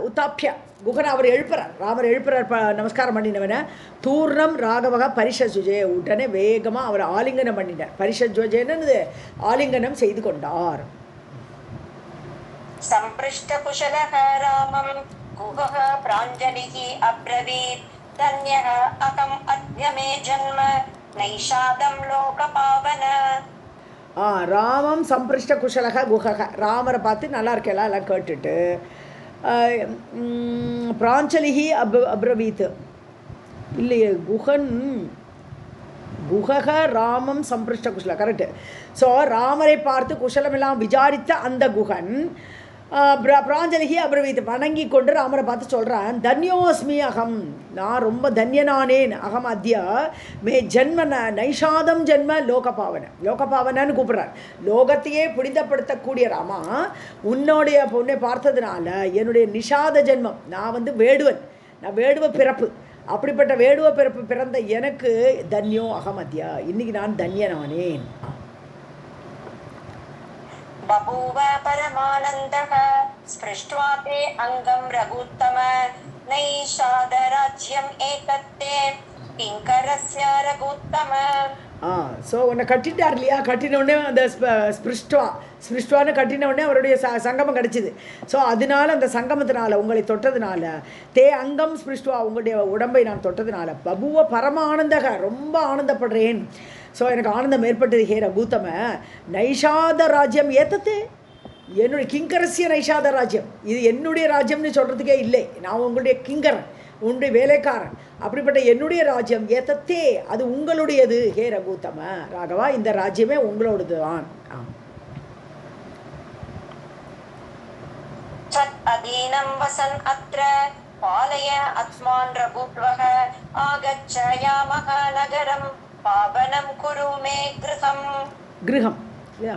உத்தாப்பிய குஹனை அவர் எழுப்புறார், ராமர் எழுப்புறார் நமஸ்காரம் பண்ணினவனை. தூர்ணம் ராகவக பரிஷஜே உடனே வேகமாக அவர் ஆலிங்கனம் பண்ணிட்டார். பரிஷஜேன்னு ஆலிங்கனம் செய்து கொண்டார். சம்பிருஷ்ட குஷலஹ ராமம் குஹः பிராஞ்சலிஹ அப்ரவீத் தன்யஹ அகம் அத்யமே ஜன்ம நைஷாதம் லோகபாவன. ராமம் சம்பிருஷ்ட குஷலக குஹக ராமரை பார்த்து நல்லா இருக்கலாம் எல்லாம் கேட்டுட்டு பிராஞ்சலிஹி அப்ரவீத் இல்லையே குஹக ராமம் சம்பிருஷ்ட குஷல கரெக்டு. ஸோ ராமரை பார்த்து குஷலமெல்லாம் விசாரித்த அந்த குஹன் பிராஞ்சலிகி அப்ரவீத் வணங்கி கொண்டு ராமரை பார்த்து சொல்கிறான், தன்யோஸ்மி அகம், நான் ரொம்ப தன்யனானேன், அகம் அத்யா மே ஜென்ம நைஷாதம் ஜென்ம லோகபாவனன்னு கூப்பிட்றார். லோகத்தையே புனிதப்படுத்தக்கூடிய ராமா, உன்னுடைய பொண்ணை பார்த்ததுனால என்னுடைய நிஷாத ஜென்மம், நான் வேடுவன், நான் வேடுவ பிறப்பு, அப்படிப்பட்ட வேடுவ பிறப்பு பிறந்த எனக்கு தன்யோ அகமத்யா, இன்னைக்கு நான் தன்யனானேன். बभूव परमानन्दः स्पृष्ट्वा ते अङ्गं रघुत्तम नैषादराज्यम् एतत्ते किङ्करस्य रघुत्तम. ஸோ உன்னை கட்டிட்டார் இல்லையா, கட்டின உடனே அந்த ஸ்பிருஷ்டுவான்னு கட்டின உடனே அவருடைய சங்கமம் கிடச்சிது. ஸோ அதனால அந்த சங்கமத்தினால உங்களை தொட்டதுனால, தே அங்கம் ஸ்பிருஷ்டுவா, உங்களுடைய உடம்பை நான் தொட்டதுனால, பபுவ பரம ஆனந்தக, ரொம்ப ஆனந்தப்படுறேன். ஸோ எனக்கு ஆனந்தம் ஏற்பட்டது ஹே ரகுத்தம. நைஷாத ராஜ்யம் ஏத்தத்து, என்னுடைய கிங்கரசிய நைஷாத ராஜ்யம், இது என்னுடைய ராஜ்யம்னு சொல்கிறதுக்கே இல்லை, நான் உங்களுடைய கிங்கரன், உன்னுடைய வேலைக்காரன், அப்படிப்பட்ட என்னுடைய ராஜ்யம் ஏத்தத்தே, அது உங்களுடையது ஹே ரகுத்தம ராகவா, இந்த ராஜ்யமே உங்களோடது தான். அதீனம் வசன் அத்ர பாலய அஸ்மான் ரகுத்வஹ ஆகச்சயாமஹ நகரம் பாவனம் குரு மே கிருஹம். கிருஹம் இல்லையா,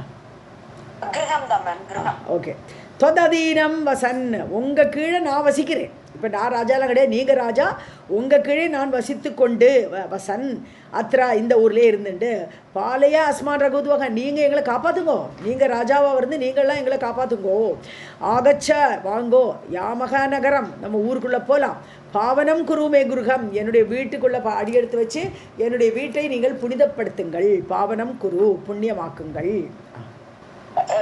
கிருஹம் தான் மேம், கிருஹம். ஓகே. தொததீனம் வசன், உங்கள் கீழே நான் வசிக்கிறேன். இப்போ நான் ராஜாலாம் கிடையாது, நீங்கள் ராஜா, உங்கள் கீழே நான் வசித்து கொண்டு வசன் அத்ரா, இந்த ஊர்லேயே இருந்துட்டு, பாலையா அஸ்மான் ரகுத்வக, நீங்கள் எங்களை காப்பாற்றுங்கோ, நீங்கள் ராஜாவாக இருந்து நீங்கள்லாம் எங்களை காப்பாற்றுங்கோ. ஆகச்ச வாங்கோ, யாமக நகரம், நம்ம ஊருக்குள்ளே போகலாம். பாவனம் குருமே குருகம், என்னுடைய வீட்டுக்குள்ளே அடியெடுத்து வச்சு என்னுடைய வீட்டை நீங்கள் புனிதப்படுத்துங்கள். பாவனம் குரு, புண்ணியமாக்குங்கள்.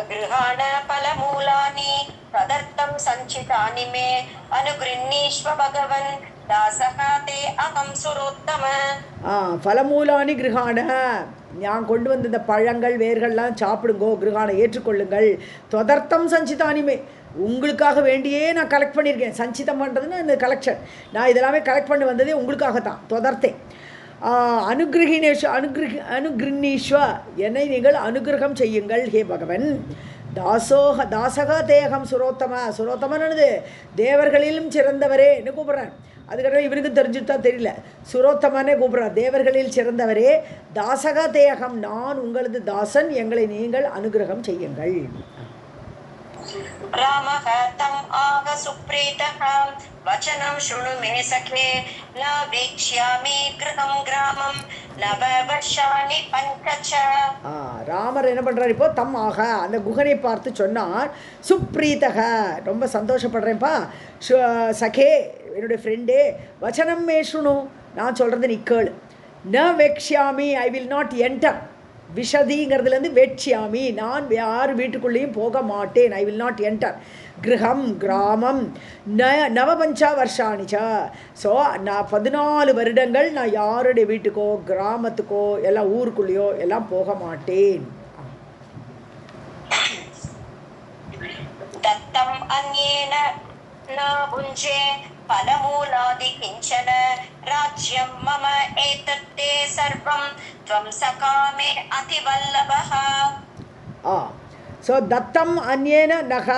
गृहाण फलमूलानि तदर्थं सञ्चितानि मे अनुगृह्णीष्व भगवन् दासः ते अहं सुरोत्तम. फलमूलानि गृहाण, நான் கொண்டு வந்த இந்த பழங்கள் வேர்கள்லாம் சாப்பிடுங்கோ, கிரகானை ஏற்றுக்கொள்ளுங்கள். தொதர்த்தம் சஞ்சிதானிமே, உங்களுக்காக வேண்டியே நான் கலெக்ட் பண்ணியிருக்கேன். சஞ்சிதம் பண்ணுறதுன்னு இந்த கலெக்ஷன், நான் இதெல்லாமே கலெக்ட் பண்ணி வந்ததே உங்களுக்காகத்தான். தொதர்த்தேன். அனுகிருஹீஸ்வ, என்னை நீங்கள் அனுகிரகம் செய்யுங்கள் ஹே பகவன். தாசக தேகம் சுரோத்தமனது தேவர்களிலும் சிறந்தவரே என்ன கூப்பிட்றேன். அதுக்கப்புறம் இவனுக்கு தெரிஞ்சுட்டு தான் தெரியல, சுரோத்தமனே கூப்பிட்றான். தேவர்களில் சிறந்தவரே, தாசக தேகம், நான் உங்களது தாசன், எங்களை நீங்கள் அனுகிரகம் செய்யுங்கள். रामः तम् आह सुप्रीतः वचनं शृणु मे सखे न वेक्ष्यामि गृहं ग्रामं नववर्षाणि पञ्च. ராமர் என்ன பண்ணுறார் இப்போ, தம் ஆக அந்த குகனை பார்த்து சொன்னார், சுப்ரீதக, ரொம்ப சந்தோஷப்படுறேன்ப்பா, சகே என்னுடைய ஃப்ரெண்டே, வச்சனம் மே சுணு, நான் சொல்கிறது நீ கேளு. ந வெக்ஷ்யாமி, ஐ வில் நாட் என்டர், விஷதிங்கிறதுலேருந்து வெட்சியாமி, நான் யார் வீட்டுக்குள்ளேயும் போக மாட்டேன். ஐ வில் நாட் என்டர் கிரகம் கிராமம் நவபஞ்சா வருஷாணிச்சா. ஸோ நான் 14 வருடங்கள் நான் யாருடைய வீட்டுக்கோ கிராமத்துக்கோ எல்லாம் ஊருக்குள்ளேயோ எல்லாம் போக மாட்டேன். தத்தம் அன்யேன ந புஞ்சே फलमूलादि किंचन राज्यं मम एतत्ते सर्वं त्वं सखा मे अतिवल्लभः. ஸோ தத்தம் அந்யேன நக,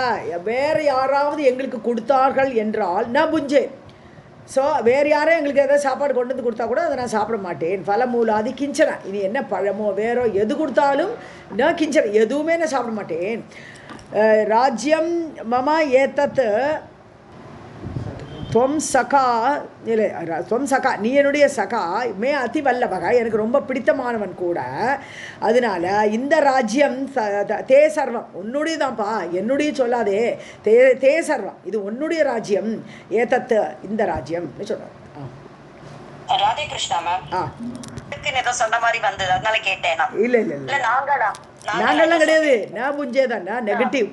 வேறு யாராவது எங்களுக்கு கொடுத்தார்கள் என்றால் ந புஞ்சே, ஸோ வேறு யாரும் எங்களுக்கு எதாவது சாப்பாடு கொண்டு வந்து கொடுத்தா கூட அதை நான் சாப்பிட மாட்டேன். ஃபலமூலாதி கிஞ்சன, இனி என்ன பழமோ வேறோ எது கொடுத்தாலும் ந கிஞ்சன, எதுவுமே நான் சாப்பிட மாட்டேன். ராஜ்யம் மம ஏத்தத் துவம் சகா, இல்லை துவம் சகா, நீ என்னுடைய சகா, மே அதி வல்லபகா, எனக்கு ரொம்ப பிடித்தமானவன் கூட. அதனால இந்த ராஜ்யம் தே சர்வம், உன்னுடையதான்ப்பா, என்னுடைய சொல்லாதே, தே சர்வம், இது உன்னுடைய ராஜ்யம், ஏதத்து இந்த ராஜ்யம் சொல்றார். ராதே கிருஷ்ணா மேம், ஏதோ சொன்ன மாதிரி வந்தது, அதனால கேட்டேன். இல்ல இல்ல இல்ல, நாங்கள்லாம் கிடையாது, நான் புஞ்சே தான், நான் நெகட்டிவ்.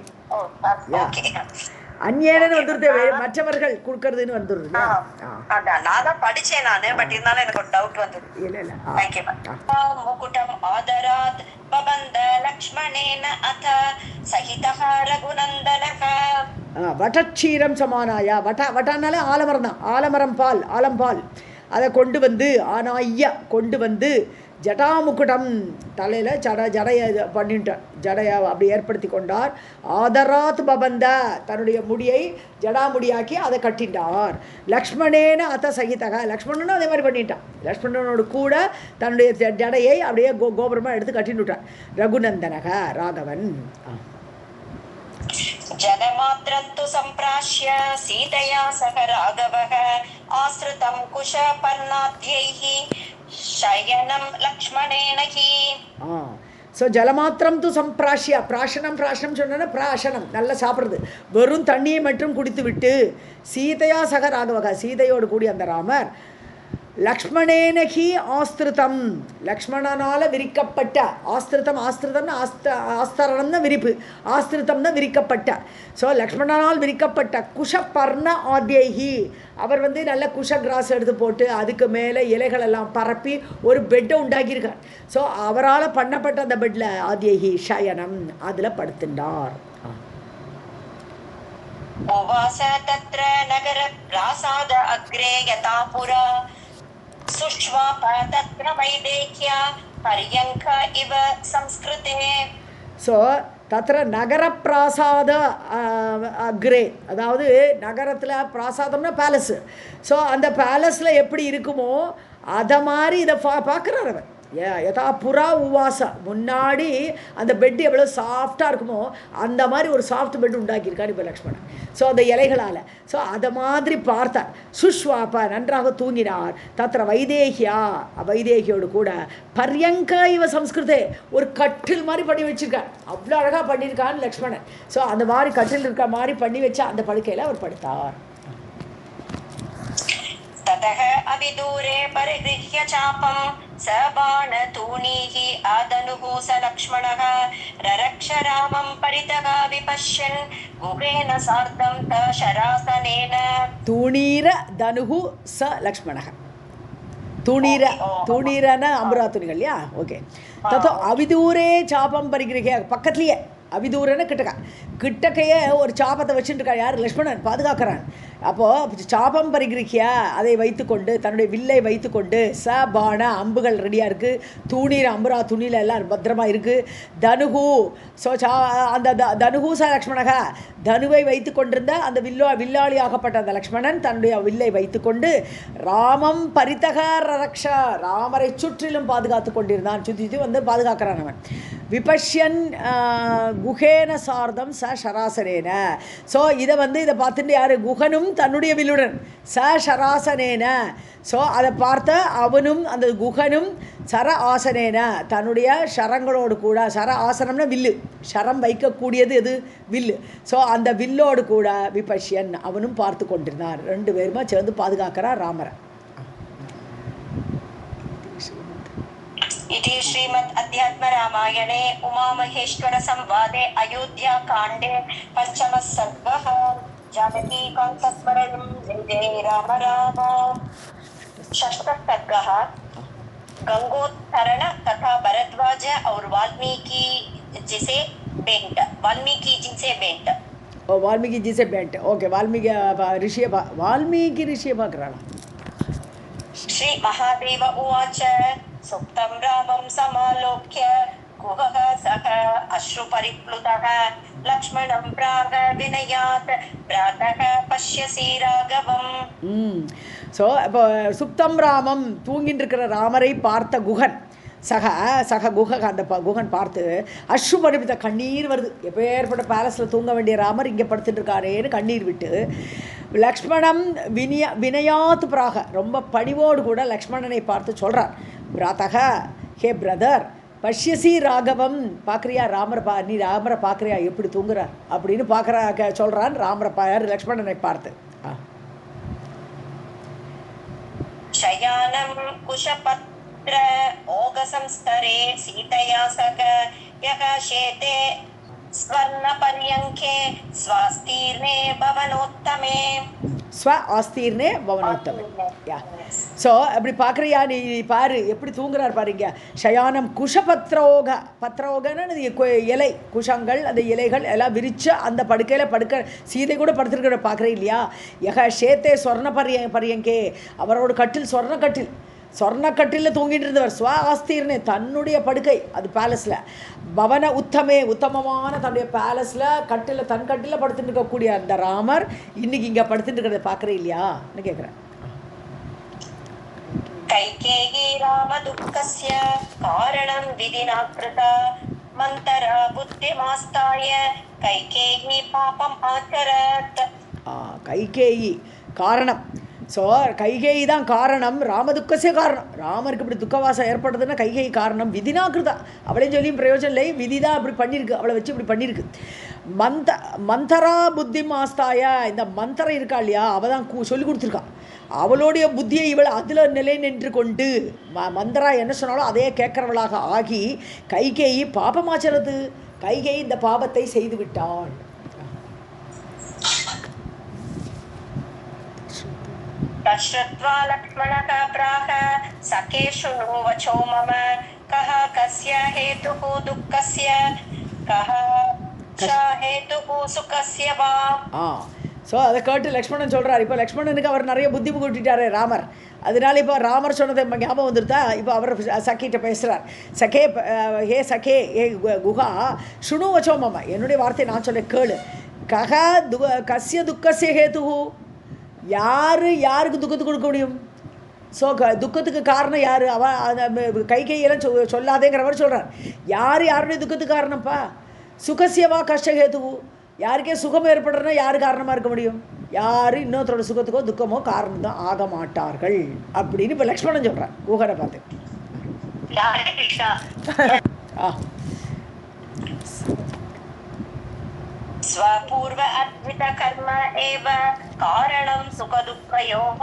அந்நியன்னு வந்துருது, மற்றவர்கள் கொடுக்கறதுன்னு வந்துருது. நான் தான் படிச்சேன் நானு, பட் இருந்தாலும் எனக்கு ஒரு டவுட் வந்தது. இல்ல இல்ல, தேங்க்யூ மேம். முகுடம் ஆதராத் பபந்த லக்ஷ்மணேன அத சகிதஹ ரகுநந்தனஹ. வடச்சீரம் சமானாயா, வட்டானாலே ஆலமரம் தான், ஆலமரம் பால், ஆலம்பால், அதை கொண்டு வந்து ஆனாய்யா கொண்டு வந்து ஜடாமுக்குடம் தலையில் ஜடையை பண்ணிட்டார், ஜடையை அப்படி ஏற்படுத்தி கொண்டார். ஆதராத் பபந்த தன்னுடைய முடியை ஜடாமுடியாக்கி அதை கட்டிண்டார். லக்ஷ்மணேன அத சகிதக லக்ஷ்மணனும் அதே மாதிரி பண்ணிட்டான். லக்ஷ்மணனோடு கூட தன்னுடைய ஜடையை அப்படியே கோபுரமாக எடுத்து கட்டிட்டுட்டார். ரகுநந்தனக ராகவன். ஜனமாத்ரந்து சம்பிராஷ்ய சீதையா சக ராகவக ஆஸ்ருதம் குஷ பர்ணாத்யைஹி ஷயனம் லக்ஷ்மணேனஹி. ஸோ ஜலமாத்திரம் து சம்பிராஷ்யா பிராஷனம் சொன்னா பிராஷனம் நல்லா சாப்பிட்றது, வெறும் தண்ணியை மட்டும் குடித்து விட்டு சீதையா சக ராகவக சீதையோடு கூடி அந்த ராமர் லக்ஷ்மணேனஹி ஆஸ்திருதம் லக்ஷ்மணனால் விரிக்கப்பட்ட ஆஸ்திருதம்னு ஆஸ்தரணம்னா விரிப்பு, ஆஸ்திருதம்னா விரிக்கப்பட்ட. ஸோ லக்ஷ்மணனால் விரிக்கப்பட்ட குஷபர்ண ஆத்யைஹி அவர் நல்ல குஷ கிராஸ் எடுத்து போட்டு அதுக்கு மேலே இலைகள் எல்லாம் பரப்பி ஒரு பெட்டை உண்டாக்கியிருக்கார். ஸோ அவரால் பண்ணப்பட்ட அந்த பெட்டில் ஆத்யைஹி ஷயனம் அதில் படுத்துட்டார். உவாச தத்ர நகர பிராசாத அக்ரே யதா புரா சுஷ்வாப தத்ர வைதேக்யா பர்யங்க இவ சம்ஸ்கிருதே. ஸோ தத்திர நகர பிராசாத அக்ரே அதாவது நகரத்தில் பிராசாதம்னா பேலஸு. ஸோ அந்த பேலஸில் எப்படி இருக்குமோ அதை மாதிரி இதை பார்க்குறார் அவர். யதா புறா உவாசா முன்னாடி அந்த பெட்டு எவ்வளோ சாஃப்டாக இருக்குமோ அந்த மாதிரி ஒரு சாஃப்ட் பெட் உண்டாக்கியிருக்கார் இப்போ லக்ஷ்மணன். ஸோ அந்த இலைகளால் ஸோ அதை மாதிரி பார்த்தார். சுஷ்வாப்ப நன்றாக தூங்கினார். தத்திர வைதேகியோடு கூட பர்யங்க இவ சம்ஸ்கிருதே ஒரு கட்டில் மாதிரி பண்ணி வச்சிருக்கார். அவ்வளோ அழகாக பண்ணியிருக்கான்னு லக்ஷ்மணன். ஸோ அந்த மாதிரி கட்டில் இருக்க மாதிரி பண்ணி வச்சா அந்த படுக்கையில் அவர் படுத்தார். ततः अविदूरे परिगृह्य चापं स बाणतूणीः आदनुः स लक्ष्मणः ररक्ष रामं परितः विपश्यन् गुहेन सार्धं त शरासनेन. तूणीर धनुः स लक्ष्मणः तूणीरना अम्बुरा तुनिगल இல்லையா? ஓகே. தத்தோ அவிதூரே சாபம் பரிகிரகிய பக்கத்துலேயே அவிதூரன்னு கிட்டக்கையே ஒரு சாபத்தை வச்சுட்டு இருக்கா யார்? லக்ஷ்மணன் பாதுகாக்கிறான். அப்போது சாபம் பரிகிரகிய அதை வைத்துக்கொண்டு தன்னுடைய வில்லை வைத்துக்கொண்டு ச பான அம்புகள் ரெடியாக இருக்குது. தூணீர் அம்புரா துணியில் எல்லாம் பத்திரமாக இருக்குது. தனுகு ஸோ அந்த தனுகு ச லக்ஷ்மணக தனுவை வைத்து கொண்டிருந்த அந்த வில்லாளியாகப்பட்ட அந்த லக்ஷ்மணன் தன்னுடைய வில்லை வைத்துக்கொண்டு ராமம் பரிதக ரக்ஷ ராமரை சுற்றிலும் பாதுகாத்து கொண்டிருந்தான். சுற்றி பாதுகாக்கிறான் அவன். விபஷ்யன் குஹேன சார்தம் ச ஷராசனேன. ஸோ இதை இதை பார்த்துட்டு யார்? குஹனும் தன்னுடைய வில்லுடன் ச ஷராசனேன. ஸோ அதை பார்த்த அவனும் அந்த குஹனும் சர ஆசனேன தன்னுடைய ஷரங்களோடு கூட சர ஆசனம்னா வில்லு ஷரம் வைக்கக்கூடியது எது? வில்லு. ஸோ அந்த வில்லோடு கூட விபஷ்யன் அவனும் பார்த்து கொண்டிருந்தார். ரெண்டு பேருமா சேர்ந்து பாதுகாக்கிறார் ராமரை. इति श्रीमद् अध्यात्म रामायणे उमामहेश्वर संवादे अयोध्या कांडे पंचमः सर्गः जानकी कांतस्मरणं जय राम राम. षष्ठः सर्गः गंगोत्तरण तथा भरद्वाज और वाल्मीकि जी से भेंट. वाल्मीकि जी से भेंट. ओके. वाल्मीकि ऋषि पाकराणा. श्री महादेव उवाच सुप्तं रामं समालोक्य कुहः सह अश्रुपरिप्लुतः लक्ष्मणं प्राह विनयात् प्रातः पश्यसि राघवम्. ஸோ இப்போ சுப்தம் ராமம் தூங்கிட்டு இருக்கிற ராமரை பார்த்த குஹன் சக குஹ அந்த குஹன் பார்த்து அஸ்ரு பரிபித்த கண்ணீர் வருது. எப்போ ஏற்பட்ட பேலஸில் தூங்க வேண்டிய ராமர் இங்கே படுத்துட்டு இருக்காரேன்னு கண்ணீர் விட்டு லக்ஷ்மணம் வினயாத் பிராக ரொம்ப பணிவோடு கூட லக்ஷ்மணனை பார்த்து சொல்கிறார். பிராத்தக ஹே பிரதர் பஷ்யசி ராகவம் பார்க்குறியா நீ ராமரை பார்க்குறியா எப்படி தூங்குறார் அப்படின்னு சொல்கிறான் ராமரை லக்ஷ்மணனை பார்த்து. शयानं कुशपत्र ओगसंस्तरे सीतया सह यः शेते स्वर्णपर्यङ्के स्वास्तीर्णे भवनोत्तमे. ஸ்வ ஆஸ்தீர்னே பவனோத்தமே. ஸோ அப்படி பார்க்குறியா நீ பாரு எப்படி தூங்குறார் பாருங்க. ஷயானம் பத்திரோகன்னு இலை குஷங்கள் அந்த இலைகள் எல்லாம் விரித்து அந்த படுக்கையில் சீதை கூட படுத்துருக்கிற பார்க்குறேன் இல்லையா? யக ஷேத்தே சொர்ண பரியங்கே அவரோட கட்டில் சொர்ண கட்டில் சொர்ணக்கட்டில் தூங்கிட்டு இருந்தவர். ஸ்வ ஆஸ்தீர்னே தன்னுடைய படுக்கை, அது பேலஸில். பவன உத்தமே உத்தமமான தன்னுடைய பேலஸில் கட்டில், தன் கட்டில் படுத்துட்டு இருக்கக்கூடிய அந்த ராமர் இன்னைக்கு இங்கே படுத்துட்டு இருக்கிறத பார்க்குறேன் இல்லையான்னு கேட்குறேன். கைகேயி ராம துக்கஸ்ய காரணம் விதினா கிருதா மந்தரா புத்திமாஸ்தாய கைகேயி பாபம் ஆச்சரத். கைகேயி காரணம். ஸோ கைகேயி தான் காரணம், ராமதுக்கசே காரணம். ராமருக்கு இப்படி துக்கவாசம் ஏற்படுறதுன்னா கைகேயி காரணம். விதினா கிருதா, அவளையும் சொல்லியும் பிரயோஜனம் இல்லை, விதி தான் அப்படி பண்ணியிருக்கு, அவளை வச்சு இப்படி பண்ணியிருக்கு. மந்தரா புத்தி மாஸ்தாய, இந்த மந்தரம் இருக்கா இல்லையா, அவள் தான் சொல்லி கொடுத்துருக்கா. அவளுடைய புத்தியை இவள் அதில் நிலை நின்று கொண்டு மந்தரா என்ன சொன்னாலும் அதே கேட்குறவளாக ஆகி கைகேயி பாபமாச்சரது, கைகேயி இந்த பாபத்தை செய்து விட்டாள். तश्रुत्वा लक्ष्मणः प्राह सखे शृणु वचो मम कः कस्य हेतुः दुःखस्य कः च हेतुः सुखस्य वा. ஸோ அதை கேட்டு லக்ஷ்மணன் சொல்கிறார். இப்போ லக்ஷ்மணனுக்கு அவர் நிறைய புத்தி கூட்டிட்டாரு ராமர். அதனால இப்போ ராமர் சொன்னதை ஞாபகம் வந்துருந்தா இப்போ அவர் சக்கிட்ட பேசுகிறார். சகே ஹே சகே ஹே குஹா சுணு வச்சோ மாமா, என்னுடைய வார்த்தையை நான் சொல்ல கேளு. கஹ கஸ்ய துக்கஸ்ய ஹேதுஹு, யாருக்கு துக்கத்தை கொடுக்க முடியும்? ஸோ துக்கத்துக்கு காரணம் யார்? கைகையெல்லாம் சொல்லாதேங்கிறவர் சொல்கிறார். யாருடைய துக்கத்துக்கு காரணம்ப்பா? சுகசியவா கஷ்டஹேதுவு, யாருக்கே சுகம் ஏற்படுறதுனா யார் காரணமாக இருக்க முடியும்? யார் இன்னொருத்தரோட சுகத்துக்கோ துக்கமோ காரணம் தான் ஆக மாட்டார்கள் அப்படின்னு இப்போ லக்ஷ்மணன் சொல்கிறார் குஹரை பார்த்து. स्वपूर्व अर्पित कर्म एव कारणं सुख दुःखयोः.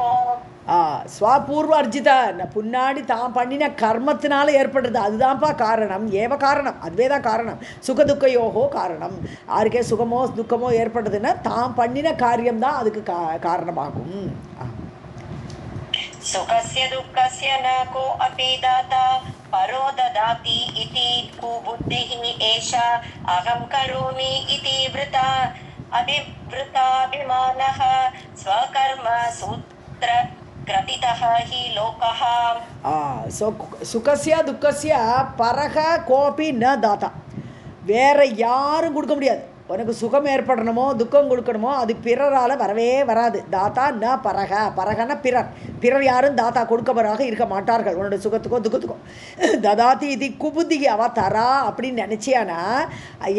ஸ்வபூர்வ அர்ஜித, புன்னாடி தான் பண்ணின கர்மத்தினால ஏற்படுறது, அதுதான்ப்பா காரணம். ஏவ காரணம், அதுவே தான் காரணம். சுகதுக்கையோகோ காரணம். யாருக்கே சுகமோ துக்கமோ ஏற்படுதுன்னா தான் பண்ணின காரியம்தான் அதுக்கு காரணமாகும். सुखस्य दुःखस्य न को अपि दाता परो ददाति इति कुबुद्धिः एषा अहं करोमि इति वृथा अभिवृताभिमानः स्वकर्म सूत्र ग्रथितः हि लोकः. சுகசிய துக்கசிய பரக கோபி ந தாத்தா, வேற யாரும் கொடுக்க முடியாது. உனக்கு சுகம் ஏற்படணுமோ துக்கம் கொடுக்கணுமோ அது பிறரால் வரவே வராது. தாத்தா ந பரக, பரகன பிறர் யாரும் தாத்தா கொடுக்கவராக இருக்க மாட்டார்கள் உன்னோட சுகத்துக்கோ துக்கத்துக்கோ. ததாதி இது குபுத்திகி, அவ தரா அப்படின்னு நினச்சியானா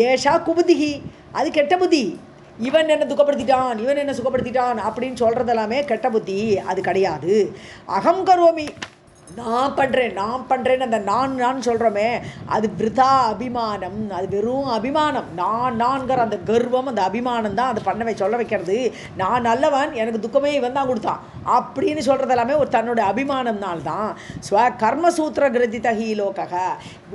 ஏஷா குபுத்திகி, அது கெட்ட புத்தி. இவன் என்ன துக்கப்படுத்திட்டான், இவன் என்ன சுகப்படுத்திட்டான் அப்படின்னு சொல்கிறது எல்லாமே கெட்ட புத்தி, அது கிடையாது. அகம் கரோமி, நான் பண்ணுறேன்னு அந்த நான் சொல்கிறோமே அது விருதா அபிமானம், அது வெறும் அபிமானம். நான்கிற அந்த கர்வம், அந்த அபிமானம் தான் அது சொல்ல வைக்கிறது. நான் நல்லவன், எனக்கு துக்கமே இவன் தான் கொடுத்தான் அப்படின்னு சொல்கிறது எல்லாமே ஒரு தன்னோட அபிமானம்னால்தான். ஸ்வ கர்மசூத்திர கிரதித ஹி லோகக,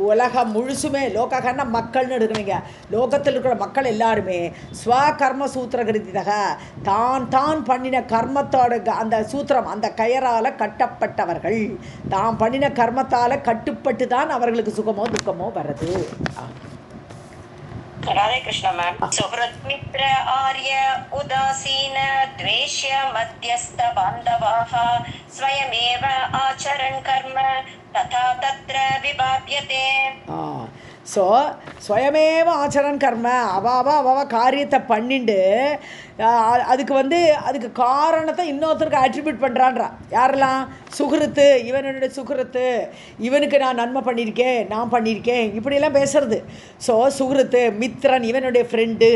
உலகம் முழுசுமே லோககன்னா மக்கள்னு எடுக்கணுங்க. லோகத்தில் இருக்கிற மக்கள் எல்லாருமே ஸ்வ கர்மசூத்திர கிரதிதக, தான் பண்ணின கர்மத்தோட அந்த சூத்திரம், அந்த கயரால் கட்டப்பட்டவர்கள். தாம் பண்ணின கர்மத்தால் கட்டுப்பட்டு தான் அவர்களுக்கு சுகமோ துக்கமோ வருது. राधे कृष्ण मैम. सुहृत् मित्र आर्य उदासीन द्वेष्य मध्यस्थ बान्धवाः स्वयमेव आचरन् कर्म तथा तत्र विभाव्यते. ஸோ ஸ்வயமேவ ஆச்சரன் கர்ம, அவ காரியத்தை பண்ணிண்டு அதுக்கு காரணத்தை இன்னொருத்தருக்கு அட்ரிபியூட் பண்ணுறான்றா. யாரெல்லாம்? சுகிருத்து, இவன் என்னுடைய சுகிருத்து, இவனுக்கு நான் நன்மை பண்ணியிருக்கேன் இப்படியெல்லாம் பேசுறது. ஸோ சுகிருத்து, மித்ரன் இவனுடைய ஃப்ரெண்டு,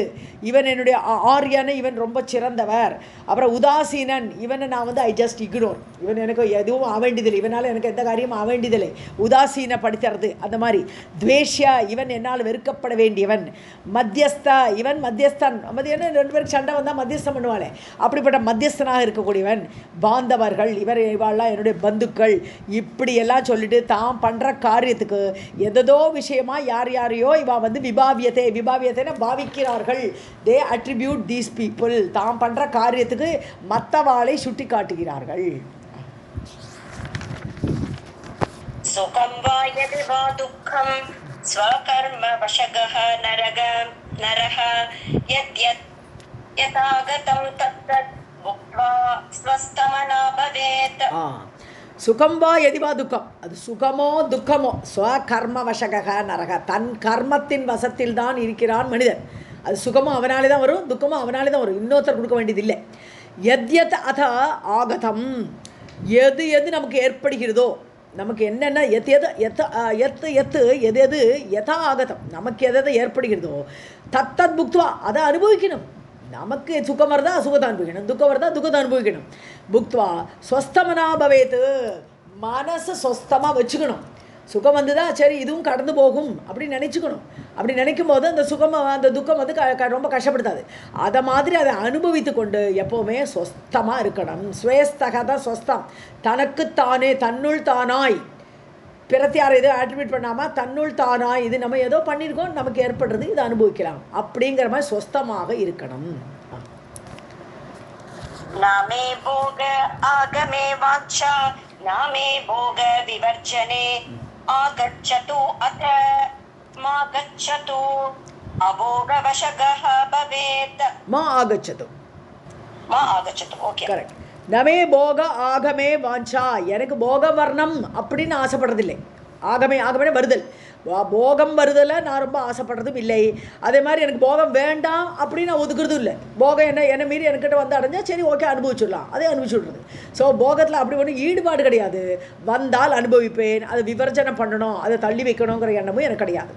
இவன் என்னுடைய ஆரியன், இவன் ரொம்ப சிறந்தவர். அப்புறம் உதாசீனன், இவனை நான் ஐ ஜஸ்ட் இக்னோர், இவன் எனக்கு எதுவும் ஆவேண்டியதில்லை, இவனால் எனக்கு எந்த காரியமும் ஆவேண்டியதில்லை, உதாசீனப்படுத்துறது அந்த மாதிரி. துவேஷ்யா, இவன் என்னால் வெறுக்கப்பட வேண்டியவன். மத்தியஸ்தா, இவன் மத்தியஸ்தான், என்ன 2 பேருக்கு சண்டை வந்தால் மத்தியஸ்தம் பண்ணுவாளே அப்படிப்பட்ட மத்தியஸ்தனாக இருக்கக்கூடியவன். பாந்தவர்கள், இவெல்லாம் என்னுடைய பந்துக்கள், இப்படியெல்லாம் சொல்லிட்டு தான் பண்ணுற காரியத்துக்கு எதோ விஷயமா யாரையோ இவா விபாவியத்தைன்னா பாவிக்கிறார்கள். தே அட்ரிபியூட் தீஸ் பீப்புள், தான் பண்ணுற காரியத்துக்கு மற்றவாளை சுட்டி காட்டுகிறார்கள். சுகம் வா யதி வா துக்கம் ஸ்வகர்ம வசகः நரக யத்யத் யதாகதம் தத்தத் புக்த்வா ஸ்வஸ்தமனா பவேத். சுகம் வா எதிவா துக்கம், அது சுகமோ துக்கமோ ஸ்வகர்ம வசக நரக, தன் கர்மத்தின் வசத்தில் தான் இருக்கிறான் மனிதன். அது சுகமும் அவனாலே தான் வரும், துக்கமும் அவனாலே தான் வரும், இன்னொருத்தர் கொடுக்க வேண்டியதில்லை. எத்யத் அத ஆகதம், எது எது நமக்கு ஏற்படுகிறதோ, நமக்கு என்னென்ன எது எது எது எது யதா ஆகதம், நமக்கு எதை ஏற்படுகிறதோ தத்தத் புக்துவா, அதை அனுபவிக்கணும். நமக்கு சுகம் வருதா சுகத்தை அனுபவிக்கணும், துக்கம் வருதா துக்கத்தை அனுபவிக்கணும். புக்துவா ஸ்வஸ்தமனா பவேத்து, மனசு சொஸ்தமாக வச்சுக்கணும். சுகம் வந்துதா சரி இதுவும் கடந்து போகும் அப்படின்னு நினச்சிக்கணும். அப்படி நினைக்கும் போது அந்த சுகம் அந்த துக்கம் வந்து ரொம்ப கஷ்டப்படுத்தாது. அதை மாதிரி அதை அனுபவித்து கொண்டு எப்போவுமே சொஸ்தமாக இருக்கணும். ஸ்வேஸ்தகத சொஸ்தம், தனக்குத்தானே தன்னுள் தானாய், பிரத்தியார் எதுவும் ஆட்ரிபியூட் பண்ணாமல் தன்னுள் தானாய், இது நம்ம ஏதோ பண்ணியிருக்கோம் நமக்கு ஏற்படுறது இதை அனுபவிக்கலாம் அப்படிங்கிற மாதிரி சொஸ்தமாக இருக்கணும். நாமே போக ஆகமே வாச்சா நாமே போக விவர்ஜனே ஆகச்சது அத மா கச்சது அபோகவசகः பவேத். மா ஆகச்சது ஓகே கரெக்ட். நமே போக ஆகமே வாஞ்சா, எனக்கு போகம் வரணும் அப்படின்னு ஆசைப்படுறதில்லை. ஆகமே ஆகமே வருதல், போகம் வருதலை நான் ரொம்ப ஆசைப்படுறதும் இல்லை. அதே மாதிரி எனக்கு போகம் வேண்டாம் அப்படின்னு நான் ஒதுக்குறதும் இல்லை. போகம் என்னை மீறி என்கிட்ட வந்து அடைஞ்சால் சரி ஓகே அனுபவிச்சுடலாம், அதே அனுபவிச்சு விட்றது. ஸோ போகத்தில் அப்படி ஒன்றும் ஈடுபாடு கிடையாது. வந்தால் அனுபவிப்பேன், அதை விவர்ஜனம் பண்ணணும், அதை தள்ளி வைக்கணுங்கிற எண்ணமும் எனக்கு கிடையாது.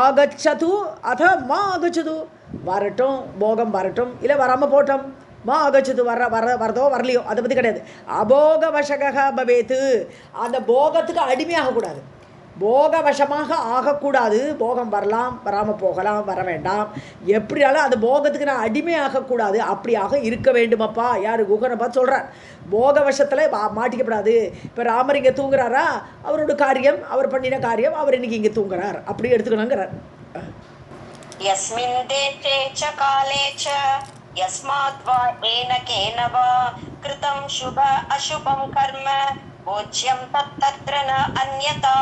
ஆகச்சது அத மா ஆகச்சது, வரட்டும் போகம் வரட்டும், இல்லை வராமல் போட்டோம், மா ஆகச்சது வரதோ வரலையோ அதை பற்றி கிடையாது. அபோக வசக பவேத்து, அந்த போகத்துக்கு அடிமையாகக்கூடாது, போகவசமாக ஆகக்கூடாது. போகம் வரலாம், வராமல் போகலாம், வர வேண்டாம், எப்படியாலும் அந்த போகத்துக்கு நான் அடிமை ஆகக்கூடாது. அப்படியாக இருக்க வேண்டுமப்பா. யார் குகனை பார்த்து சொல்கிறார், போகவசத்தில் மாட்டிக்கப்படாது. இப்போ ராமர் இங்கே தூங்குறாரா, அவரோட காரியம், அவர் பண்ணின காரியம், அவர் இன்னைக்கு இங்கே தூங்குறார், அப்படி எடுத்துக்கணுங்கிறார். யஸ்மின் தேசே ச காலே ச யஸ்மாத் வா ஏன கேன வா கிருதம் சுப அசுபம் கர்ம போஜ்யம் தத்ர ந அன்யதா.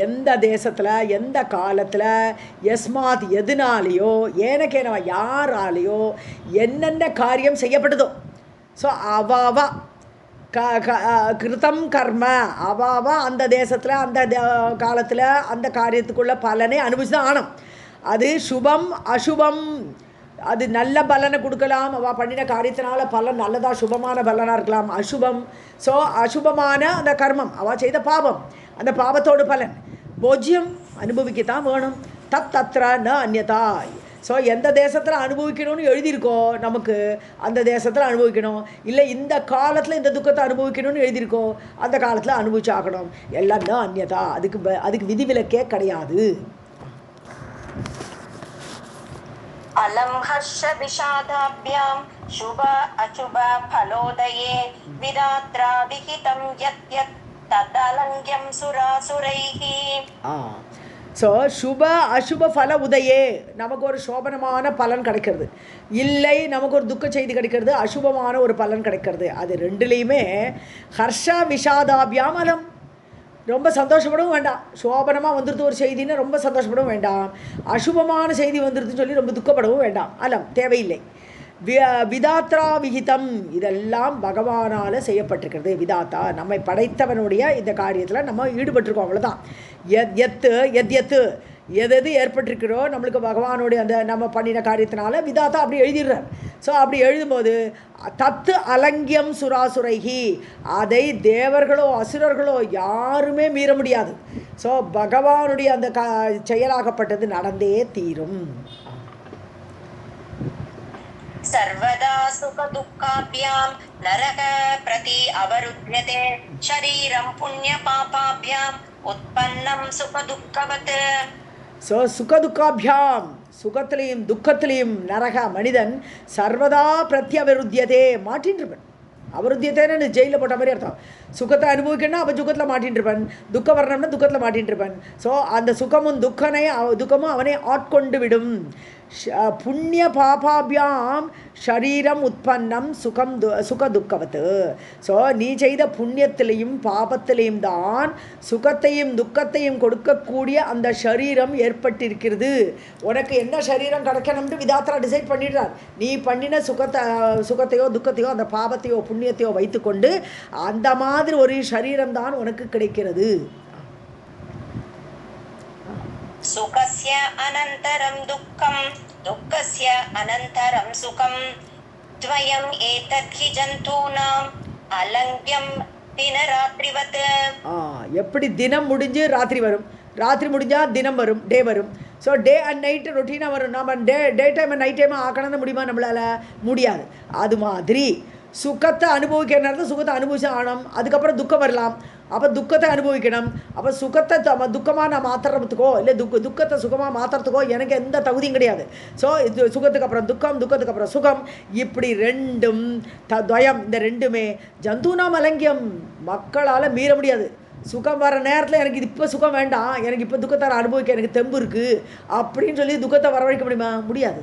எந்த தேசத்தில் எந்த காலத்தில் யஸ்மாத் எதுனாலேயோ ஏனக்கேனவா யாராலேயோ என்னென்ன காரியம் செய்யப்பட்டதோ, ஸோ அவாவா கிருதம் கர்ம, அவாவா அந்த தேசத்தில் அந்த காலத்தில் அந்த காரியத்துக்குள்ள பலனை அனுபவிச்சு தான் ஆனோம். அது சுபம் அசுபம், அது நல்ல பலனை கொடுக்கலாம், அவள் பண்ணின காரியத்தினால பலன் நல்லதாக சுபமான பலனாக இருக்கலாம், அசுபம். ஸோ அசுபமான அந்த கர்மம், அவள் செய்த பாவம், அந்த பாவத்தோடு பலன் போஜ்யம் அனுபவிக்கத்தான் வேணும். தத்ர ந அந்யதா. ஸோ எந்த தேசத்தில் அனுபவிக்கணும்னு எழுதியிருக்கோ நமக்கு அந்த தேசத்தில் அனுபவிக்கணும், இல்லை இந்த காலத்தில் இந்த துக்கத்தை அனுபவிக்கணும்னு எழுதியிருக்கோ அந்த காலத்தில் அனுபவிச்சாகணும். எல்லாம் ந அந்யதா, அதுக்கு விதிவிலக்கே கிடையாது. அலம் ஹர்ஷ விஷாதாப்யாம் சுப அசுப ஃபலோதயே விதாத்ரா விஹிதம் யத் யத் ததலங்க்யம் சுராசுரைஹி. ஸோ சுப அசுப ஃபல உதயே, நமக்கு ஒரு சோபனமான பலன் கிடைக்கிறது, இல்லை நமக்கு ஒரு துக்க செய்தி கிடைக்கிறது, அசுபமான ஒரு பலன் கிடைக்கிறது. அது ரெண்டுலேயுமே ஹர்ஷ விஷாதாபியாம் அலம், ரொம்ப சந்தோஷப்படவும் வேண்டாம். சோபனமாக வந்துடுது ஒரு செய்தின்னு ரொம்ப சந்தோஷப்படவும் வேண்டாம், அசுபமான செய்தி வந்துடுதுன்னு சொல்லி ரொம்ப துக்கப்படவும் வேண்டாம். அலம் தேவையில்லை. விதாத்ரா விகிதம், இதெல்லாம் பகவானால் செய்யப்பட்டிருக்கிறது. விதாத்தா நம்மை படைத்தவனுடைய இந்த காரியத்தில் நம்ம ஈடுபட்டிருக்கோம், அவ்வளோதான். எது எது ஏற்பட்டிருக்கிறோ நம்மளுக்கு பகவானுடைய அந்த நம்ம பண்ணின காரியத்தினால விதாத்தா அப்படி எழுதிடுறார். ஸோ அப்படி எழுதும்போது தத்து அலங்கியம் சுராசுரைகி, அதை தேவர்களோ அசுரர்களோ யாருமே மீற முடியாது. ஸோ பகவானுடைய அந்த செயலாகப்பட்டது நடந்தே தீரும். சர்வதா சுக துக்காபியாம் நரக பிரதி அவருத்யதே ஷரீரம் புண்ணிய பாபாபியாம் உத்பன்னம் சுக துக்கவத். ஸோ சுகதுக்காபியாம், சுகத்திலையும் துக்கத்திலையும் நரக மனிதன் சர்வதா பிரத்யவருத்தியதே மாட்டின்றிருப்பன். அவருத்தியத்தேன்னு ஜெயிலில் போட்ட மாதிரி அர்த்தம். சுகத்தை அனுபவிக்கணும்னா அப்போ சுகத்தில் மாட்டின்றிருப்பன், துக்கம் வரணும்னா துக்கத்தில் மாட்டின்றிருப்பன். ஸோ அந்த சுகமும் துக்கமும் அவனை ஆட்கொண்டு விடும். புண்ணிய பாபாபியாம் ஷரீரம் உற்பன்னம் சுக துக்கவத்து. ஸோ நீ செய்த புண்ணியத்திலையும் பாபத்திலையும் தான் சுகத்தையும் துக்கத்தையும் கொடுக்கக்கூடிய அந்த ஷரீரம் ஏற்பட்டிருக்கிறது. உனக்கு என்ன ஷரீரம் கிடைக்கணும்னு விதாத்ரா டிசைட் பண்ணிடுறார். நீ பண்ணின சுகத்தையோ துக்கத்தையோ அந்த பாபத்தையோ புண்ணியத்தையோ வைத்துக்கொண்டு அந்த மாதிரி ஒரு ஷரீரம் தான் உனக்கு கிடைக்கிறது. சுகஸ்ய அனந்தரம் துக்கம் துக்கஸ்ய அனந்தரம் சுகம் த்வயம் ஏதத் ஹி ஜந்தூனாம் அலங்க்யம் தினராத்ரிவத். எப்படி தினம் முடிஞ்சு ராத்திரி வரும், ராத்திரி முடிஞ்சால் தினம் வரும், டே வரும். ஸோ டே அண்ட் நைட்டு ரொட்டீனாக வரும். நம்ம டே டைம் அண்ட் நைட் டைமாக ஆக்கணும்னு முடியுமா? நம்மளால் முடியாது. அது மாதிரி சுகத்தை அனுபவிக்கிற நேரத்தில் சுகத்தை அனுபவிச்சு ஆகணும். அதுக்கப்புறம் துக்கம் வரலாம், அப்போ துக்கத்தை அனுபவிக்கணும். அப்போ சுகத்தை துக்கமாக நான் மாற்றுறதுக்கோ இல்லை துக்கத்தை சுகமாக மாற்றுறதுக்கோ எனக்கு எந்த தகுதியும் கிடையாது. ஸோ இது சுகத்துக்கு அப்புறம் துக்கம், துக்கத்துக்கு அப்புறம் சுகம், இப்படி ரெண்டும் துவயம், இந்த ரெண்டுமே ஜந்தூனாம் அலங்கியம், மக்களால் மீற முடியாது. சுகம் வர நேரத்தில் எனக்கு இது இப்போ சுகம் வேண்டாம், எனக்கு இப்போ துக்கத்தை அனுபவிக்க எனக்கு தெம்பு இருக்குது அப்படின்னு சொல்லி துக்கத்தை வரவழைக்க முடியுமா? முடியாது.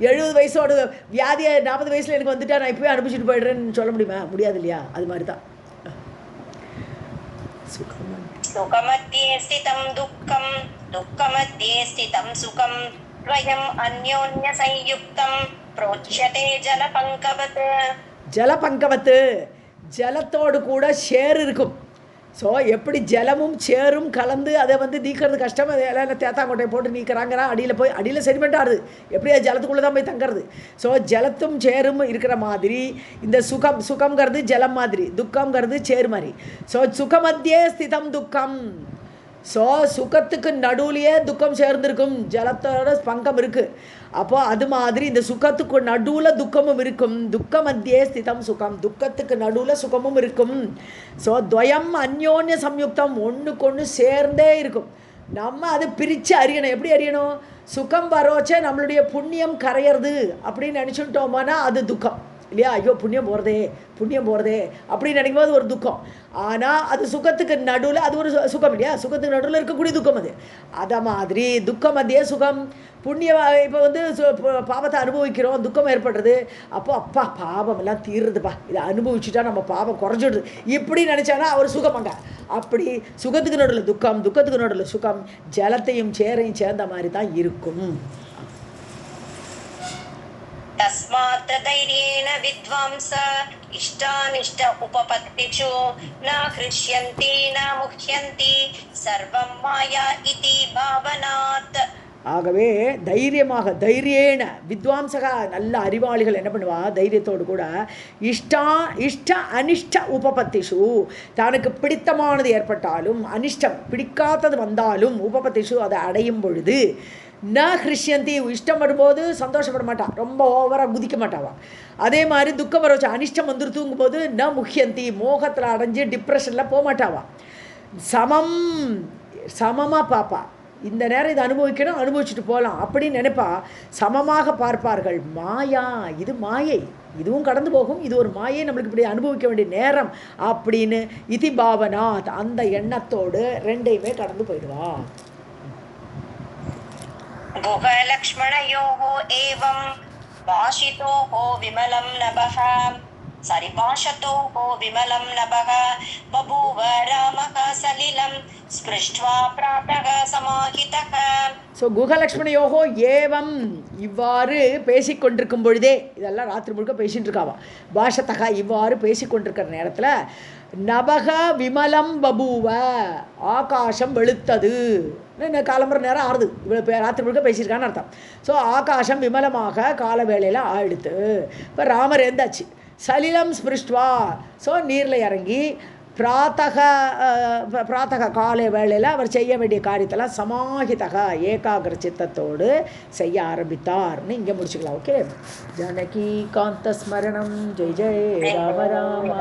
70 வயசோட வியாதியை 40 வயசில் எனக்கு வந்துட்டா நான் இப்போயே அனுப்பிச்சிட்டு போயிடுறேன்னு சொல்ல முடியுமா? முடியாது இல்லையா? அது மாதிரி தான். சுகமத்யே ஸ்திதம் துக்கம் துக்கமத்யே ஸ்திதம் சுகம் த்வயம் அன்யோன்ய சயுக்தம் ப்ரோச்யதே ஜலபங்கவத். ஜலபங்கவத்து, ஜலத்தோடு கூட சேர் இருக்கும். ஸோ எப்படி ஜலமும் சேரும் கலந்து அதை நீக்கிறது கஷ்டம், அதை எல்லாம் தேத்தாங்கொட்டையை போட்டு நீக்கிறாங்கிறா, அடியில் செடிமெண்ட் ஆடுது, எப்படி அது ஜலத்துக்குள்ளே தான் போய் தங்கிறது. ஸோ ஜலத்தும் சேரும் இருக்கிற மாதிரி இந்த சுகம்ங்கிறது ஜலம் மாதிரி, துக்கம்ங்கிறது சேர் மாதிரி. ஸோ சுகமத்தியே ஸ்திதம் துக்கம். ஸோ சுகத்துக்கு நடுவுலையே துக்கம் சேர்ந்துருக்கும், ஜலத்தோட பங்கம் இருக்குது. அப்போ அது மாதிரி இந்த சுகத்துக்கு நடுவில் துக்கமும் இருக்கும். துக்க மத்தியே ஸ்திதம் சுகம், துக்கத்துக்கு நடுவில் சுகமும் இருக்கும். ஸோ துவயம் அந்யோன்ய சம்யுக்தம், ஒன்றுக்கொன்று சேர்ந்தே இருக்கும். நம்ம அதை பிரித்து அறியணும். எப்படி அறியணும்? சுகம் வரோச்சே நம்மளுடைய புண்ணியம் கரையிறது அப்படின்னு நினச்சிட்டோம்னா அது துக்கம் இல்லையா? ஐயோ புண்ணியம் போகிறதே அப்படின்னு நினைக்கும் போது ஒரு துக்கம். ஆனால் அது சுகத்துக்கு நடுவில் அது ஒரு சுகம் இல்லையா? சுகத்துக்கு நடுவில் இருக்கக்கூடிய துக்கம் அது. அதை மாதிரி துக்கம் மத்தியே சுகம். புண்ணியம் இப்போ பாவத்தை அனுபவிக்கிறோம், துக்கம் ஏற்படுறது, அப்போ அப்பா பாவம் எல்லாம் தீர்றதுப்பா, இதை அனுபவிச்சுட்டா நம்ம பாவம் குறைஞ்சிடுது இப்படி நினச்சானா அவர் சுகமாங்க. அப்படி சுகத்துக்கு நடுவில் துக்கம், துக்கத்துக்கு நடுவில் சுகம், ஜலத்தையும் சேரையும் சேர்ந்த மாதிரி தான் இருக்கும். தஸ்மாத் தைர்யேன வித்வாம்ஸ இஷ்டானிஷ்ட உபபத்திஷு ந ஹ்ருஷ்யந்தி ந முஹ்யந்தி சர்வம் மாயா இதி பாவனாத். ஆகவே தைரியேன வித்வாம்சகா, நல்ல அறிவாளிகள் என்ன பண்ணுவா? தைரியத்தோடு கூட இஷ்ட அனிஷ்ட உபபத்திஷு, தனக்கு பிடித்தமானது ஏற்பட்டாலும் அனிஷ்டம் பிடிக்காதது வந்தாலும் உபபத்திஷு அதை அடையும் பொழுது ந ஹ்ருஷ்யந்தி, இஷ்டம் வரும்போது சந்தோஷப்பட மாட்டான், ரொம்ப ஓவராக குதிக்க மாட்டாவா. அதே மாதிரி துக்கம் வர வச்சு அனிஷ்டம் வந்துருத்துங்கும் போது ந முஹ்யந்தி, மோகத்தில் அடைஞ்சு டிப்ரெஷனில் போக மாட்டாவா. சமமாக பார்ப்பா. இந்த நேரம் இதை அனுபவிக்கணும், அனுபவிச்சுட்டு போகலாம் அப்படின்னு நினைப்பா. சமமாக பார்ப்பார்கள். மாயா, இது மாயை, இதுவும் கடந்து போகும், இது ஒரு மாயை, நம்மளுக்கு இப்படி அனுபவிக்க வேண்டிய நேரம் அப்படின்னு இதி பாவனாத், அந்த எண்ணத்தோடு ரெண்டையுமே கடந்து போயிடுவா. குஹலக்ஷ்மணயோஹோ ஏவம் பாஷிதோஹோ விமலம் நபஹ சரிபாஷதோஹோ விமலம் நபஹ பபூவ ராமஹ சலிலம் ஸ்பிருஷ்ட்வா ப்ராதஹ சமாஹிதஹ. ஸோ குஹலக்ஷ்மணயோகோ ஏவம், இவ்வாறு பேசிக்கொண்டிருக்கும் பொழுதே, இதெல்லாம் ராத்திரி முழுக்க பேசிகிட்டு இருக்காவா. பாஷத்தகா, இவ்வாறு பேசிக்கொண்டிருக்கிற நேரத்தில் நபக விமலம் பபூவ, ஆகாசம் வெளுத்தது. காலம்புற நேரம் ஆறுது, இவ்வளோ ராத்திரி முழுக்க பேசியிருக்கான்னு அர்த்தம். ஸோ ஆகாசம் விமலமாக கால வேளையில் ஆயிடுத்து. இப்போ ராமர் எழுந்தாச்சு. சலிலம் ஸ்பிருஷ்ட்வா, ஸோ நீரில் இறங்கி பிராத்தக காலை வேளையில் அவர் செய்ய வேண்டிய காரியத்தெல்லாம் சமாஹிதக ஏகாகிர சித்தத்தோடு செய்ய ஆரம்பித்தார்னு இங்கே முடிச்சுக்கலாம். ஓகே. ஜானகி காந்த ஸ்மரணம். ஜெய் ஜெய் ராம ராம.